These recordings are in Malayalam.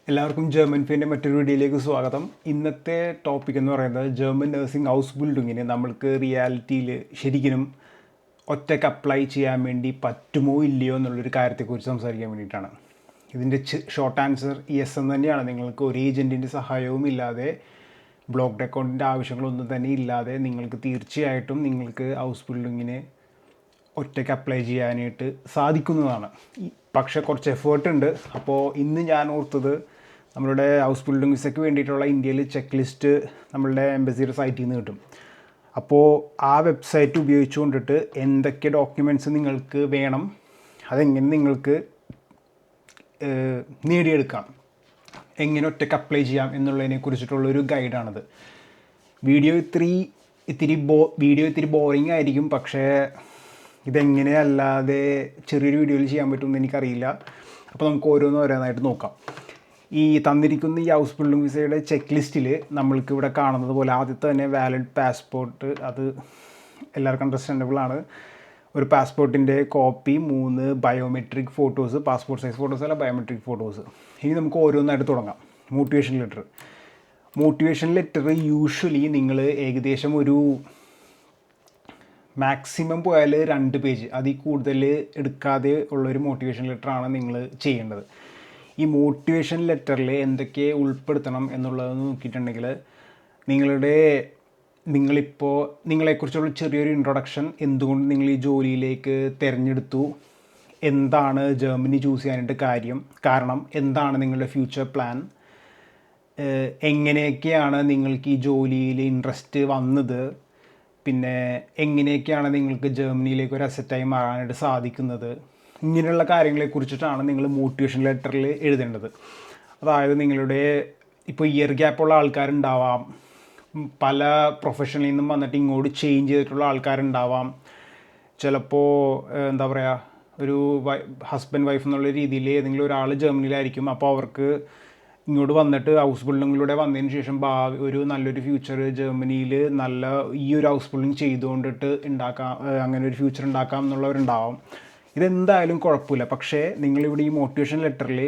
എല്ലാവർക്കും ജർമ്മൻ ഫീൻ്റെ മറ്റൊരു വീഡിയോയിലേക്ക് സ്വാഗതം. ഇന്നത്തെ ടോപ്പിക് എന്ന് പറയുന്നത് ജർമ്മൻ നഴ്സിംഗ് ഹൗസ് ബിൽഡിങ്ങിന് നമ്മൾക്ക് റിയാലിറ്റിയിൽ ശരിക്കും ഒറ്റയ്ക്ക് അപ്ലൈ ചെയ്യാൻ വേണ്ടി പറ്റുമോ ഇല്ലയോ എന്നുള്ളൊരു കാര്യത്തെക്കുറിച്ച് സംസാരിക്കാൻ വേണ്ടിയിട്ടാണ്. ഇതിൻ്റെ ഷോർട്ട് ആൻസർ യെസ് എന്ന് തന്നെയാണ്. നിങ്ങൾക്ക് ഒരു ഏജൻറ്റിൻ്റെ സഹായവും ഇല്ലാതെ ബ്ലോക്ക്ഡ് അക്കൗണ്ടിൻ്റെ ആവശ്യങ്ങളൊന്നും തന്നെ ഇല്ലാതെ നിങ്ങൾക്ക് തീർച്ചയായിട്ടും നിങ്ങൾക്ക് ഹൗസ് ബിൽഡിങ്ങിന് ഒറ്റയ്ക്ക് അപ്ലൈ ചെയ്യാനായിട്ട് സാധിക്കുന്നതാണ്. പക്ഷേ കുറച്ച് എഫേർട്ട് ഉണ്ട്. അപ്പോൾ ഇന്ന് ഞാൻ ഓർത്തത് നമ്മളുടെ ഹൗസ് ബിൽഡിംഗ് വിസയ്ക്ക് വേണ്ടിയിട്ടുള്ള ഇന്ത്യയിൽ ചെക്ക് ലിസ്റ്റ് നമ്മളുടെ എംബസിയുടെ സൈറ്റിൽ നിന്ന് കിട്ടും. അപ്പോൾ ആ വെബ്സൈറ്റ് ഉപയോഗിച്ചുകൊണ്ടിട്ട് എന്തൊക്കെ ഡോക്യുമെൻറ്റ്സ് നിങ്ങൾക്ക് വേണം, അതെങ്ങനെ നിങ്ങൾക്ക് നേടിയെടുക്കാം, എങ്ങനെ ഒറ്റയ്ക്ക് അപ്ലൈ ചെയ്യാം എന്നുള്ളതിനെ കുറിച്ചിട്ടുള്ളൊരു ഗൈഡാണത്. വീഡിയോ ഇത്തിരി ബോറിംഗ് ആയിരിക്കും. പക്ഷേ ഇതെങ്ങനെയല്ലാതെ ചെറിയൊരു വീഡിയോയിൽ ചെയ്യാൻ പറ്റുമെന്ന് എനിക്കറിയില്ല. അപ്പോൾ നമുക്ക് ഓരോന്നായിട്ട് നോക്കാം. ഈ തന്നിരിക്കുന്ന ഈ ഹൗസ് ബിൽഡിംഗ് വിസയുടെ ചെക്ക് ലിസ്റ്റിൽ നമ്മൾക്ക് ഇവിടെ കാണുന്നത് പോലെ ആദ്യത്തെ തന്നെ വാലിഡ് പാസ്പോർട്ട്, അത് എല്ലാവർക്കും അണ്ടർസ്റ്റാൻഡബിൾ ആണ്. ഒരു പാസ്പോർട്ടിൻ്റെ copy, 3 biometric photos, passport size photos അല്ല, ബയോമെട്രിക് ഫോട്ടോസ്. ഇനി നമുക്ക് ഓരോന്നായിട്ട് തുടങ്ങാം. മോട്ടിവേഷൻ ലെറ്റർ യൂഷ്വലി നിങ്ങൾ ഏകദേശം ഒരു മാക്സിമം പോയാൽ 2 പേജ്, അതിൽ കൂടുതൽ എടുക്കാതെ ഉള്ളൊരു മോട്ടിവേഷൻ ലെറ്ററാണ് നിങ്ങൾ ചെയ്യേണ്ടത്. ഈ മോട്ടിവേഷൻ ലെറ്ററിൽ എന്തൊക്കെ ഉൾപ്പെടുത്തണം എന്നുള്ളതെന്ന് നോക്കിയിട്ടുണ്ടെങ്കിൽ നിങ്ങളെക്കുറിച്ചുള്ള ചെറിയൊരു ഇൻട്രൊഡക്ഷൻ, എന്തുകൊണ്ട് നിങ്ങൾ ഈ ജോലിയിലേക്ക് തിരഞ്ഞെടുത്തു, എന്താണ് ജർമ്മനി ചൂസ് ചെയ്യാനായിട്ട് കാരണം, എന്താണ് നിങ്ങളുടെ ഫ്യൂച്ചർ പ്ലാൻ, എങ്ങനെയൊക്കെയാണ് നിങ്ങൾക്ക് ഈ ജോലിയിൽ ഇൻട്രസ്റ്റ് വന്നത്, പിന്നെ എങ്ങനെയൊക്കെയാണ് നിങ്ങൾക്ക് ജർമ്മനിയിലേക്ക് ഒരു അസറ്റായി മാറാനായിട്ട് സാധിക്കുന്നത്, ഇങ്ങനെയുള്ള കാര്യങ്ങളെക്കുറിച്ചിട്ടാണ് നിങ്ങൾ മോട്ടിവേഷൻ ലെറ്ററിൽ എഴുതേണ്ടത്. അതായത് നിങ്ങളുടെ ഇപ്പോൾ ഇയർ ഗ്യാപ്പുള്ള ആൾക്കാരുണ്ടാവാം, പല പ്രൊഫഷനിൽ നിന്നും വന്നിട്ട് ഇങ്ങോട്ട് ചേഞ്ച് ചെയ്തിട്ടുള്ള ആൾക്കാരുണ്ടാവാം, ചിലപ്പോൾ എന്താ പറയുക, ഒരു ഹസ്ബൻഡ് വൈഫ് എന്നുള്ള രീതിയിൽ ഏതെങ്കിലും ഒരാൾ ജർമ്മനിയിലായിരിക്കും. അപ്പോൾ അവർക്ക് ഇങ്ങോട്ട് വന്നിട്ട് ഹൗസ് ബിൽഡിങ്ങിലൂടെ വന്നതിന് ശേഷം ഒരു നല്ലൊരു ഫ്യൂച്ചർ ജർമ്മനിയിൽ ഈ ഒരു ഹൗസ് ബിൽഡിങ് ചെയ്തുകൊണ്ടിട്ട് അങ്ങനെ ഒരു ഫ്യൂച്ചർ ഉണ്ടാക്കാം എന്നുള്ളവരുണ്ടാവാം. ഇതെന്തായാലും കുഴപ്പമില്ല. പക്ഷേ നിങ്ങളിവിടെ ഈ മോട്ടിവേഷൻ ലെറ്ററിൽ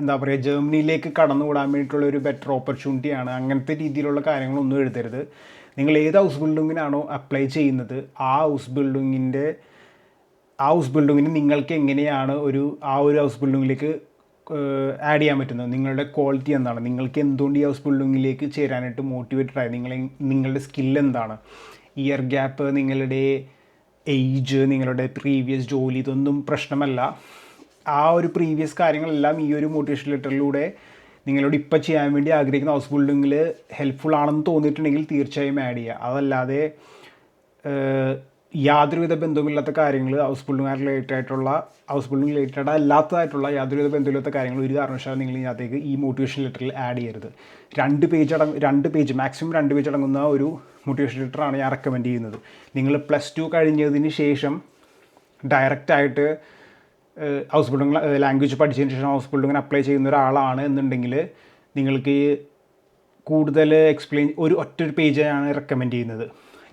എന്താ പറയുക, ജർമ്മനിയിലേക്ക് കടന്നുകൂടാൻ വേണ്ടിയിട്ടുള്ളൊരു ബെറ്റർ ഓപ്പർച്യൂണിറ്റിയാണ്, അങ്ങനത്തെ രീതിയിലുള്ള കാര്യങ്ങളൊന്നും എഴുതരുത്. നിങ്ങൾ ഏത് ഹൗസ് ബിൽഡിങ്ങിനാണോ അപ്ലൈ ചെയ്യുന്നത് ആ ഹൗസ് ബിൽഡിങ്ങിന് നിങ്ങൾക്ക് എങ്ങനെയാണ് ഒരു ഹൗസ് ബിൽഡിങ്ങിലേക്ക് ആഡ് ചെയ്യാൻ പറ്റുന്നത്, നിങ്ങളുടെ ക്വാളിറ്റി എന്താണ്, നിങ്ങൾക്ക് എന്തുകൊണ്ട് ഈ ഹൗസ് ബിൽഡിങ്ങിലേക്ക് ചേരാനായിട്ട് മോട്ടിവേറ്റഡ് ആയി, നിങ്ങളുടെ സ്കിൽ എന്താണ്, ഇയർ ഗ്യാപ്പ്, നിങ്ങളുടെ ഏജ്, നിങ്ങളുടെ പ്രീവിയസ് ജോലി, ഇതൊന്നും പ്രശ്നമല്ല. ആ ഒരു പ്രീവിയസ് കാര്യങ്ങളെല്ലാം ഈ ഒരു മോട്ടിവേഷൻ ലെറ്ററിലൂടെ നിങ്ങളോട് ഇപ്പം ചെയ്യാൻ വേണ്ടി ആഗ്രഹിക്കുന്ന ഹൗസ് ബിൽഡിങ്ങിൽ ഹെൽപ്ഫുൾ ആണെന്ന് തോന്നിയിട്ടുണ്ടെങ്കിൽ തീർച്ചയായും ആഡ് ചെയ്യുക. അതല്ലാതെ യാതൊരുവിധ ബന്ധവുമില്ലാത്ത കാര്യങ്ങൾ, ഹൗസ് ബിൽഡിംഗ് റിലേറ്റഡ് അല്ലാത്തതായിട്ടുള്ള യാതൊരുവിധ ബന്ധമില്ലാത്ത കാര്യങ്ങൾ ഒരു കാരണവശാലും നിങ്ങൾ ഇതിനകത്തേക്ക് ഈ മോട്ടിവേഷൻ ലെറ്ററിൽ ആഡ് ചെയ്യരുത്. 2 പേജ് മാക്സിമം 2 പേജ് അടങ്ങുന്ന ഒരു മോട്ടിവേഷൻ ലെറ്ററാണ് ഞാൻ റെക്കമെൻഡ് ചെയ്യുന്നത്. നിങ്ങൾ +2 കഴിഞ്ഞതിന് ശേഷം ഡയറക്റ്റായിട്ട് ഹൗസ് ബിൽഡിംഗ് ലാംഗ്വേജ് പഠിച്ചതിന് ശേഷം ഹൗസ് ബിൽഡിങ്ങിന് അപ്ലൈ ചെയ്യുന്ന ഒരാളാണ് എന്നുണ്ടെങ്കിൽ നിങ്ങൾക്ക് കൂടുതൽ ഒറ്റൊരു പേജാണ് റെക്കമെൻഡ് ചെയ്യുന്നത്.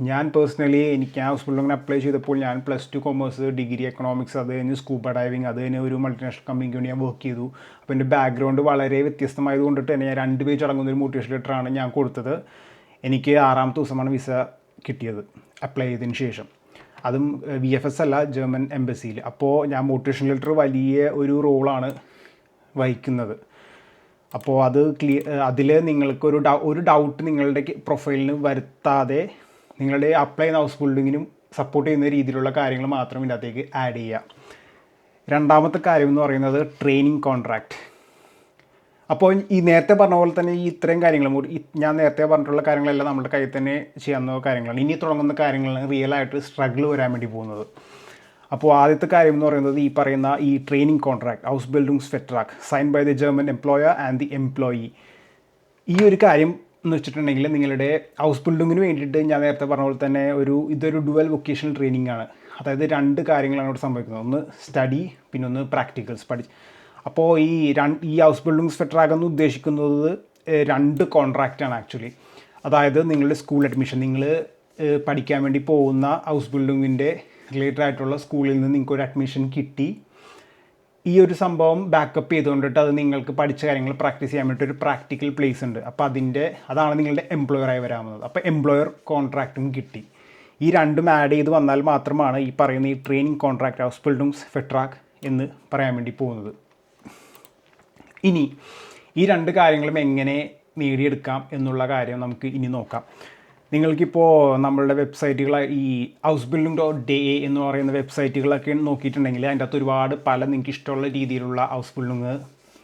ഞാൻ പേഴ്സണലി എനിക്ക് ഹൗസ് ബിൽഡിങ്ങിന് അപ്ലൈ ചെയ്തപ്പോൾ ഞാൻ +2 കൊമേഴ്സ്, ഡിഗ്രി എക്കണോമിക്സ്, അത് കഴിഞ്ഞ് സ്കൂബ ഡൈവിങ്, അത് കഴിഞ്ഞ് ഒരു മൾട്ടിനാഷണൽ കമ്പനിക്ക് വേണ്ടി ഞാൻ വർക്ക് ചെയ്തു. അപ്പോൾ എൻ്റെ ബാക്ക്ഗ്രൗണ്ട് വളരെ വ്യത്യസ്തമായത് കൊണ്ടിട്ട് തന്നെ ഞാൻ 2 പേജ് അടങ്ങുന്ന ഒരു മോട്ടിവേഷൻ ലെറ്ററാണ് ഞാൻ കൊടുത്തത്. എനിക്ക് 6ാമത്തെ ദിവസമാണ് വിസ കിട്ടിയത് അപ്ലൈ ചെയ്തതിന് ശേഷം. അതും VFS അല്ല, ജർമ്മൻ എംബസിയിൽ. അപ്പോൾ ഞാൻ മോട്ടിവേഷൻ ലെറ്റർ വലിയ ഒരു റോളാണ് വഹിക്കുന്നത്. അപ്പോൾ അതിൽ നിങ്ങൾക്കൊരു ഡൗട്ട് നിങ്ങളുടെ പ്രൊഫൈലിന് വരുത്താതെ നിങ്ങളുടെ അപ്ലൈ ചെയ്യുന്ന ഹൗസ് ബിൽഡിങ്ങിനും സപ്പോർട്ട് ചെയ്യുന്ന രീതിയിലുള്ള കാര്യങ്ങൾ മാത്രം ഇതിനകത്തേക്ക് ആഡ് ചെയ്യുക. 2ാമത്തെ കാര്യം എന്ന് പറയുന്നത് ട്രെയിനിങ് കോൺട്രാക്റ്റ്. അപ്പോൾ ഈ നേരത്തെ പറഞ്ഞ പോലെ തന്നെ ഈ ഇത്രയും കാര്യങ്ങളും ഞാൻ നേരത്തെ പറഞ്ഞിട്ടുള്ള കാര്യങ്ങളെല്ലാം നമ്മുടെ കയ്യിൽ തന്നെ ചെയ്യാവുന്ന കാര്യങ്ങളാണ്. ഇനി തുടങ്ങുന്ന കാര്യങ്ങളാണ് റിയലായിട്ട് സ്ട്രഗിൾ വരാൻ വേണ്ടി പോകുന്നത്. അപ്പോൾ ആദ്യത്തെ കാര്യം എന്ന് പറയുന്നത് ഈ പറയുന്ന ഈ ട്രെയിനിങ് കോൺട്രാക്ട്, ഹൗസ് ബിൽഡിംഗ്സ് വെറ്റ്രാക്, sign by the German employer and the employee. ഈ ഒരു കാര്യം എന്ന് വെച്ചിട്ടുണ്ടെങ്കിൽ നിങ്ങളുടെ ഹൗസ് ബിൽഡിങ്ങിന് വേണ്ടിയിട്ട് ഞാൻ നേരത്തെ പറഞ്ഞ പോലെ തന്നെ ഇതൊരു ഡുവൽ വൊക്കേഷണൽ ട്രെയിനിങ് ആണ്. അതായത് 2 കാര്യങ്ങളാണ് ഇവിടെ സംഭവിക്കുന്നത്. ഒന്ന് സ്റ്റഡി, പിന്നെ ഒന്ന് പ്രാക്ടിക്കൽസ് അപ്പോൾ ഈ ഹൗസ് ബിൽഡിംഗ്സ് വെറ്റ്രാക് എന്ന് ഉദ്ദേശിക്കുന്നത് 2 കോൺട്രാക്റ്റാണ് ആക്ച്വലി. അതായത് നിങ്ങളുടെ സ്കൂൾ അഡ്മിഷൻ, നിങ്ങൾ പഠിക്കാൻ വേണ്ടി പോകുന്ന ഹൗസ് ബിൽഡിങ്ങിൻ്റെ റിലേറ്റഡ് ആയിട്ടുള്ള സ്കൂളിൽ നിന്ന് നിങ്ങൾക്ക് ഒരു അഡ്മിഷൻ കിട്ടി. ഈ ഒരു സംഭവം ബാക്കപ്പ് ചെയ്തുകൊണ്ടിട്ട് അത് നിങ്ങൾക്ക് പഠിച്ച കാര്യങ്ങൾ പ്രാക്ടീസ് ചെയ്യാൻ വേണ്ടിയിട്ട് ഒരു പ്രാക്ടിക്കൽ പ്ലേസ് ഉണ്ട്. അപ്പോൾ അതാണ് നിങ്ങളുടെ എംപ്ലോയറായി വരാവുന്നത്. അപ്പോൾ എംപ്ലോയർ കോൺട്രാക്റ്റും കിട്ടി. ഈ രണ്ടും ആഡ് ചെയ്ത് വന്നാൽ മാത്രമാണ് ഈ പറയുന്ന ഈ ട്രെയിനിങ് കോൺട്രാക്റ്റ് Ausbildungsvertrag എന്ന് പറയാൻ വേണ്ടി പോകുന്നത്. ഇനി ഈ രണ്ട് കാര്യങ്ങളും എങ്ങനെ നേടിയെടുക്കാം എന്നുള്ള കാര്യം നമുക്ക് ഇനി നോക്കാം. നിങ്ങൾക്കിപ്പോൾ നമ്മളുടെ വെബ്സൈറ്റുകൾ ഈ Ausbildung.de എന്ന് പറയുന്ന വെബ്സൈറ്റുകളൊക്കെ നോക്കിയിട്ടുണ്ടെങ്കിൽ അതിൻ്റെ അകത്ത് ഒരുപാട് നിങ്ങൾക്ക് ഇഷ്ടമുള്ള രീതിയിലുള്ള Ausbildung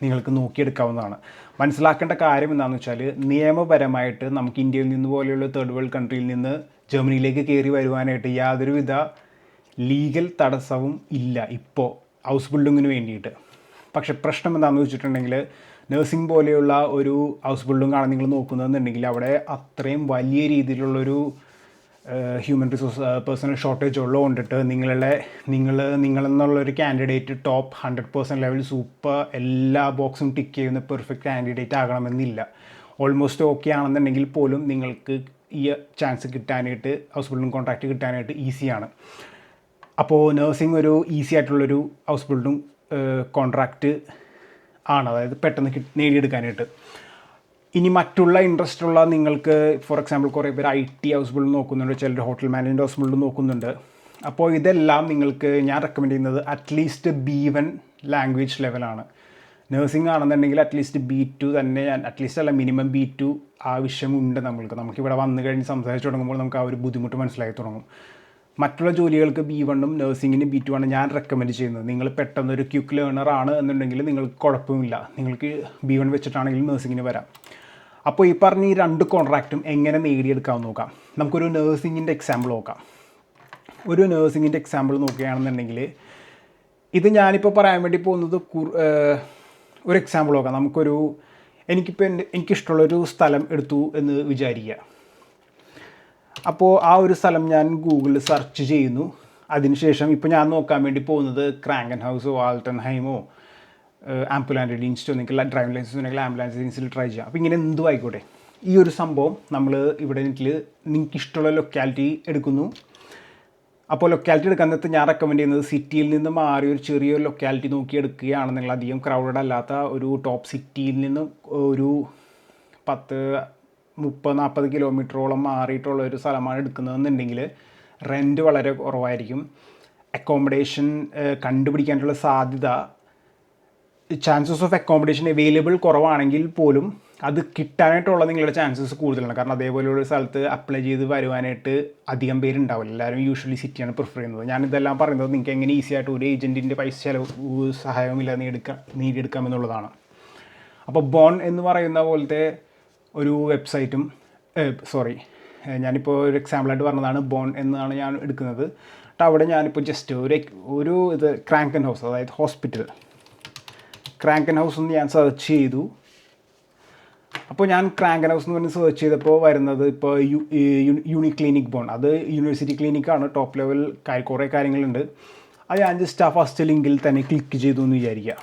നിങ്ങൾക്ക് നോക്കിയെടുക്കാവുന്നതാണ്. മനസ്സിലാക്കേണ്ട കാര്യം എന്താണെന്ന് വെച്ചാൽ, നിയമപരമായിട്ട് നമുക്ക് ഇന്ത്യയിൽ നിന്ന് പോലെയുള്ള തേർഡ് വേൾഡ് കൺട്രിയിൽ നിന്ന് ജർമ്മനിയിലേക്ക് കയറി വരുവാനായിട്ട് യാതൊരുവിധ ലീഗൽ തടസ്സവും ഇല്ല ഇപ്പോൾ Ausbildungന് വേണ്ടിയിട്ട്. പക്ഷെ പ്രശ്നം എന്താണെന്ന് വെച്ചിട്ടുണ്ടെങ്കിൽ, നഴ്സിംഗ് പോലെയുള്ള ഒരു Ausbildung ആണ് നിങ്ങൾ നോക്കുന്നതെന്നുണ്ടെങ്കിൽ അവിടെ അത്രയും വലിയ രീതിയിലുള്ളൊരു ഹ്യൂമൻ റിസോഴ്സ് പേഴ്സണൽ ഷോർട്ടേജ് ഉള്ളതുകൊണ്ടിട്ട് നിങ്ങളെന്നുള്ളൊരു കാൻഡിഡേറ്റ് ടോപ്പ് 100% ലെവൽ സൂപ്പർ എല്ലാ ബോക്സും ടിക്ക് ചെയ്യുന്ന പെർഫെക്റ്റ് കാൻഡിഡേറ്റ് ആകണമെന്നില്ല. ഓൾമോസ്റ്റ് ഓക്കെ ആണെന്നുണ്ടെങ്കിൽ പോലും നിങ്ങൾക്ക് ഈ ചാൻസ് കിട്ടാനായിട്ട് Ausbildung കോൺട്രാക്റ്റ് കിട്ടാനായിട്ട് ഈസിയാണ്. അപ്പോൾ നഴ്സിംഗ് ഒരു ഈസി ആയിട്ടുള്ളൊരു Ausbildung കോൺട്രാക്റ്റ് ആണ്, അതായത് പെട്ടെന്ന് നേടിയെടുക്കാനായിട്ട്. ഇനി മറ്റുള്ള ഇൻട്രസ്റ്റ് ഉള്ള നിങ്ങൾക്ക്, ഫോർ എക്സാമ്പിൾ കുറേ പേര് IT Ausbildung നോക്കുന്നുണ്ട്, ചിലർ ഹോട്ടൽ മാനേജ്മെൻറ്റ് Ausbildung നോക്കുന്നുണ്ട്. അപ്പോൾ ഇതെല്ലാം നിങ്ങൾക്ക് ഞാൻ റെക്കമെൻഡ് ചെയ്യുന്നത് അറ്റ്ലീസ്റ്റ് B1 ലാംഗ്വേജ് ലെവലാണ്. നഴ്സിംഗ് ആണെന്നുണ്ടെങ്കിൽ അറ്റ്ലീസ്റ്റ് B2 തന്നെ, അറ്റ്ലീസ്റ്റ് അല്ല മിനിമം B2 ആവശ്യമുണ്ട്. നമുക്കിവിടെ വന്നു കഴിഞ്ഞ് സംസാരിച്ച് തുടങ്ങുമ്പോൾ നമുക്ക് ആ ഒരു ബുദ്ധിമുട്ട് മനസ്സിലായി തുടങ്ങും. മറ്റുള്ള ജോലികൾക്ക് B1ഉം നഴ്സിങ്ങിന് B2 ആണ് ഞാൻ റെക്കമെൻഡ് ചെയ്യുന്നത്. നിങ്ങൾ പെട്ടെന്നൊരു ക്വിക്ക് ലേണർ ആണ് എന്നുണ്ടെങ്കിൽ നിങ്ങൾക്ക് കുഴപ്പമില്ല, നിങ്ങൾക്ക് B1 വെച്ചിട്ടാണെങ്കിലും നഴ്സിങ്ങിന് വരാം. അപ്പോൾ ഈ പറഞ്ഞ ഈ രണ്ട് കോൺട്രാക്റ്റും എങ്ങനെ നേടിയെടുക്കാമെന്ന് നോക്കാം. നമുക്കൊരു നഴ്സിങ്ങിൻ്റെ എക്സാമ്പിൾ നോക്കാം. ഒരു നഴ്സിങ്ങിൻ്റെ എക്സാമ്പിൾ നോക്കുകയാണെന്നുണ്ടെങ്കിൽ, ഇത് ഞാനിപ്പോൾ പറയാൻ വേണ്ടി പോകുന്നത് ഒരു എക്സാമ്പിൾ നോക്കാം. എനിക്കിഷ്ടമുള്ളൊരു സ്ഥലം എടുത്തു എന്ന് വിചാരിക്കുക. അപ്പോൾ ആ ഒരു സ്ഥലം ഞാൻ ഗൂഗിളിൽ സെർച്ച് ചെയ്യുന്നു. അതിനുശേഷം ഇപ്പോൾ ഞാൻ നോക്കാൻ വേണ്ടി പോകുന്നത് ക്രാങ്കൻഹൗസോ ആൾട്ടൻഹൈമോ ആംബുലാൻസ് ഡിൻസ്റ്റോ, നിങ്ങൾക്ക് ഡ്രൈവിംഗ് ലൈസൻസ് ഉണ്ടെങ്കിൽ ആംബുലാൻസ് ഡിൻസിൽ ട്രൈ ചെയ്യാം. അപ്പോൾ ഇങ്ങനെ എന്തും ആയിക്കോട്ടെ, ഈ ഒരു സംഭവം നമ്മൾ ഇവിടെ നിങ്ങൾക്ക് ഇഷ്ടമുള്ള ലൊക്കാലിറ്റി എടുക്കുന്നു. അപ്പോൾ ലൊക്കാലിറ്റി എടുക്കാൻ നേരത്ത് ഞാൻ റെക്കമെൻഡ് ചെയ്യുന്നത് സിറ്റിയിൽ നിന്ന് മാറി ഒരു ചെറിയൊരു ലൊക്കാലിറ്റി നോക്കി എടുക്കുകയാണെന്നുള്ള, അധികം ക്രൗഡഡ് അല്ലാത്ത ഒരു ടോപ്പ് സിറ്റിയിൽ നിന്ന് ഒരു 10-30-40 കിലോമീറ്ററോളം മാറിയിട്ടുള്ള ഒരു സ്ഥലമാണ് എടുക്കുന്നതെന്നുണ്ടെങ്കിൽ റെൻറ്റ് വളരെ കുറവായിരിക്കും. അക്കോമഡേഷൻ കണ്ടുപിടിക്കാനുള്ള സാധ്യത, ചാൻസസ് ഓഫ് അക്കോമഡേഷൻ അവൈലബിൾ കുറവാണെങ്കിൽ പോലും അത് കിട്ടാനായിട്ടുള്ള നിങ്ങളുടെ ചാൻസസ് കൂടുതലാണ്. കാരണം അതേപോലെയുള്ള സ്ഥലത്ത് അപ്ലൈ ചെയ്ത് വരുവാനായിട്ട് അധികം പേരുണ്ടാവില്ല. എല്ലാവരും യൂഷ്വലി സിറ്റിയാണ് പ്രിഫർ ചെയ്യുന്നത്. ഞാനിതെല്ലാം പറയുന്നത് നിങ്ങൾക്ക് എങ്ങനെ ഈസി ആയിട്ട് ഒരു ഏജൻറ്റിൻ്റെ പൈസ ചിലവ് സഹായമില്ല നേടിയെടുക്കാമെന്നുള്ളതാണ്. അപ്പോൾ ബോൺ എന്ന് പറയുന്ന പോലത്തെ ഒരു വെബ്സൈറ്റും ഞാനിപ്പോൾ ഒരു എക്സാമ്പിളായിട്ട് പറഞ്ഞതാണ്. ബോൺ എന്നാണ് ഞാൻ എടുക്കുന്നത്. അവിടെ ഞാനിപ്പോൾ ജസ്റ്റ് ഒരു ക്രാങ്കൻഹൗസ്, അതായത് ഹോസ്പിറ്റൽ ക്രാങ്കൻഹൗസ് എന്ന് ഞാൻ സെർച്ച് ചെയ്തു. അപ്പോൾ ഞാൻ ക്രാങ്കൻഹൗസ് എന്ന് പറഞ്ഞ് സെർച്ച് ചെയ്തപ്പോൾ വരുന്നത് ഇപ്പോൾ യൂണിക്ലിനിക് ബോൺ, അത് യൂണിവേഴ്സിറ്റി ക്ലിനിക്കാണ്. ടോപ്പ് ലെവൽ കുറേ കാര്യങ്ങളുണ്ട്. അത് ഞാൻ ജസ്റ്റ് ആ ഫസ്റ്റ് ലിങ്കിൽ തന്നെ ക്ലിക്ക് ചെയ്തു എന്ന് വിചാരിക്കുക.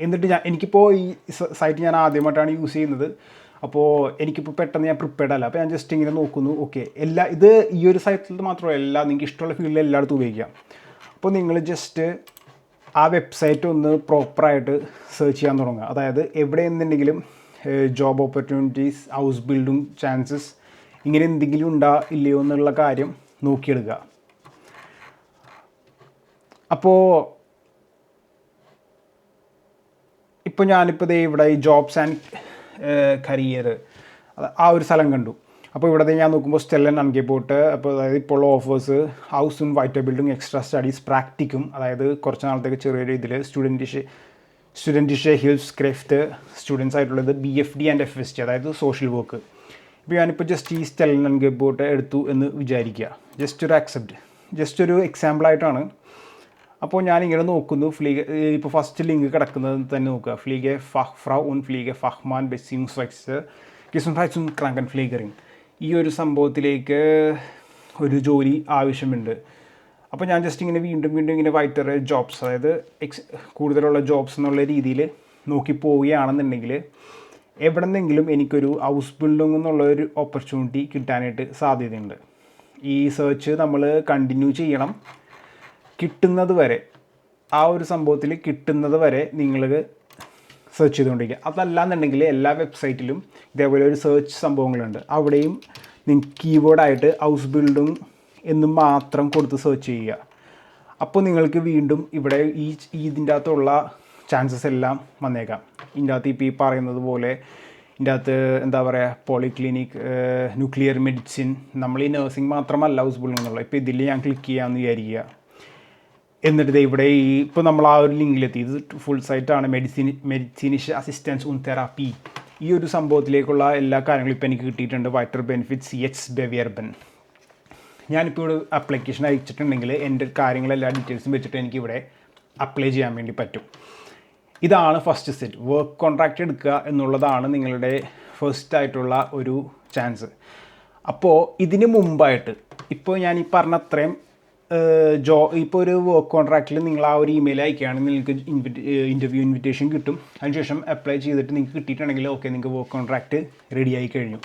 എന്നിട്ട് എനിക്കിപ്പോൾ ഈ സൈറ്റ് ഞാൻ ആദ്യമായിട്ടാണ് യൂസ് ചെയ്യുന്നത്. അപ്പോൾ എനിക്കിപ്പോൾ പെട്ടെന്ന് ഞാൻ പ്രിപ്പയർഡ് അല്ല. അപ്പോൾ ഞാൻ ജസ്റ്റ് ഇങ്ങനെ നോക്കുന്നു. ഓക്കെ, ഇത് ഈ ഒരു സൈറ്റിൽ മാത്രമല്ല, നിങ്ങൾക്ക് ഇഷ്ടമുള്ള ഫീൽഡിൽ എല്ലായിടത്തും ഉപയോഗിക്കാം. അപ്പോൾ നിങ്ങൾ ജസ്റ്റ് ആ വെബ്സൈറ്റ് ഒന്ന് പ്രോപ്പറായിട്ട് സെർച്ച് ചെയ്യാൻ തുടങ്ങുക. അതായത് എവിടെ എന്തുണ്ടെങ്കിലും ജോബ് ഓപ്പർച്യൂണിറ്റീസ്, Ausbildung ചാൻസസ്, ഇങ്ങനെ എന്തെങ്കിലും ഇല്ലയോ എന്നുള്ള കാര്യം നോക്കിയെടുക്കുക. അപ്പോൾ ഞാനിപ്പോൾ ഇവിടെ ഈ ജോബ്സ് ആൻഡ് കരിയർ ആ ഒരു സ്ഥലം കണ്ടു. അപ്പോൾ ഇവിടെ ഞാൻ നോക്കുമ്പോൾ സ്റ്റെല്ലൻ അൺഗെബോട്ട്, അപ്പോൾ അതായത് ഇപ്പോൾ ഉള്ള ഓഫേഴ്സ് ഹൗസ് ആൻഡ് വൈറ്റബിൽഡിംഗ്, എക്സ്ട്രാ സ്റ്റഡീസ്, പ്രാക്ടിക്കും, അതായത് കുറച്ച് നാളത്തേക്ക് ചെറിയ രീതിയിൽ സ്റ്റുഡൻറ്റിഷെ ഹിൽസ് ക്രെഫ്റ്റ് സ്റ്റുഡൻസ് ആയിട്ടുള്ളത്, BFD ആൻഡ് FST, അതായത് സോഷ്യൽ വർക്ക്. ഇപ്പോൾ ഞാനിപ്പോൾ ജസ്റ്റ് ഈ സ്റ്റെല്ലൻ അൺഗെബോട്ട് എടുത്തു എന്ന് വിചാരിക്കുക. ജസ്റ്റ് ഒരു എക്സാമ്പിളായിട്ടാണ്. അപ്പോൾ ഞാനിങ്ങനെ നോക്കുന്നു. ഇപ്പോൾ ഫസ്റ്റ് ലിങ്ക് കിടക്കുന്നത് തന്നെ നോക്കുക. ഫ്ലീഗെ ഫഹ്ഫ്രൗ und ഫ്ലീഗെ ഫഹ്മാൻ ബെസിംഗ്സ്വൈസ് Gesundheits- und Krankenpflegerin. ഈ ഒരു സംഭവത്തിലേക്ക് ഒരു ജോലി ആവശ്യമുണ്ട്. അപ്പോൾ ഞാൻ ജസ്റ്റ് ഇങ്ങനെ വീണ്ടും ഇങ്ങനെ വൈറ്റർ ജോബ്സ്, അതായത് കൂടുതലുള്ള ജോബ്സ് എന്നുള്ള രീതിയിൽ നോക്കി പോവുകയാണെന്നുണ്ടെങ്കിൽ എവിടെ നിന്നെങ്കിലും എനിക്കൊരു Ausbildung എന്നുള്ളൊരു ഓപ്പർച്യൂണിറ്റി കിട്ടാനായിട്ട് സാധ്യതയുണ്ട്. ഈ സെർച്ച് നമ്മൾ കണ്ടിന്യൂ ചെയ്യണം കിട്ടുന്നത് വരെ. ആ ഒരു സംഭവത്തിൽ കിട്ടുന്നത് വരെ നിങ്ങൾ സെർച്ച് ചെയ്തുകൊണ്ടിരിക്കുക. അതല്ലാന്നുണ്ടെങ്കിൽ എല്ലാ വെബ്സൈറ്റിലും ഇതേപോലെ ഒരു സെർച്ച് സംഭവങ്ങളുണ്ട്. അവിടെയും നിങ്ങൾക്ക് കീവേഡായിട്ട് ഹൗസ് ബിൽഡിംഗ് എന്ന് മാത്രം കൊടുത്ത് സെർച്ച് ചെയ്യുക. അപ്പോൾ നിങ്ങൾക്ക് വീണ്ടും ഇവിടെ ഇതിൻ്റെ അകത്തുള്ള ചാൻസസ് എല്ലാം വന്നേക്കാം. ഇതിൻ്റെ അകത്ത് ഇപ്പോൾ ഈ പറയുന്നത് പോലെ ഇതിൻ്റെ അകത്ത് എന്താ പറയുക, പോളിക്ലിനിക്, ന്യൂക്ലിയർ മെഡിസിൻ, നമ്മൾ ഈ നഴ്സിംഗ് മാത്രമല്ല ഹൗസ് ബിൽഡിംഗ് എന്നുള്ളത്. ഇപ്പോൾ ഇതിൽ ഞാൻ ക്ലിക്ക് ചെയ്യാമെന്ന് വിചാരിക്കുക. എന്നിട്ട് ഇവിടെ ഇപ്പോൾ നമ്മൾ ആ ഒരു ലിങ്കിലെത്തി. ഇത് ഫുൾ സൈറ്റാണ്, മെഡിസിനിഷ് അസിസ്റ്റൻസ് ഉൻ തെറാപ്പി. ഈ ഒരു സംഭവത്തിലേക്കുള്ള എല്ലാ കാര്യങ്ങളും ഇപ്പോൾ എനിക്ക് കിട്ടിയിട്ടുണ്ട്. വൈറ്റർ ബെനിഫിറ്റ്സ് എച്ച് ബെവിയർബൻ. ഞാനിപ്പോൾ ഇവിടെ അപ്ലിക്കേഷൻ അയച്ചിട്ടുണ്ടെങ്കിൽ എൻ്റെ കാര്യങ്ങളെല്ലാ ഡീറ്റെയിൽസും വെച്ചിട്ട് എനിക്കിവിടെ അപ്ലൈ ചെയ്യാൻ വേണ്ടി പറ്റും. ഇതാണ് ഫസ്റ്റ് സ്റ്റെപ്പ്. വർക്ക് കോൺട്രാക്റ്റ് എടുക്കുക എന്നുള്ളതാണ് നിങ്ങളുടെ ഫസ്റ്റ് ആയിട്ടുള്ള ഒരു ചാൻസ്. അപ്പോൾ ഇതിന് മുമ്പായിട്ട് ഇപ്പോൾ ഞാൻ ഈ പറഞ്ഞ അത്രയും ഇപ്പോൾ ഒരു വർക്ക് കോൺട്രാക്റ്റിൽ നിങ്ങൾ ആ ഒരു ഇമെയിൽ അയക്കുകയാണെങ്കിൽ നിങ്ങൾക്ക് ഇൻ്റർവ്യൂ ഇൻവിറ്റേഷൻ കിട്ടും. അതിനുശേഷം അപ്ലൈ ചെയ്തിട്ട് നിങ്ങൾക്ക് കിട്ടിയിട്ടുണ്ടെങ്കിൽ ഓക്കെ, നിങ്ങൾക്ക് വർക്ക് കോൺട്രാക്റ്റ് റെഡി ആയി കഴിഞ്ഞു.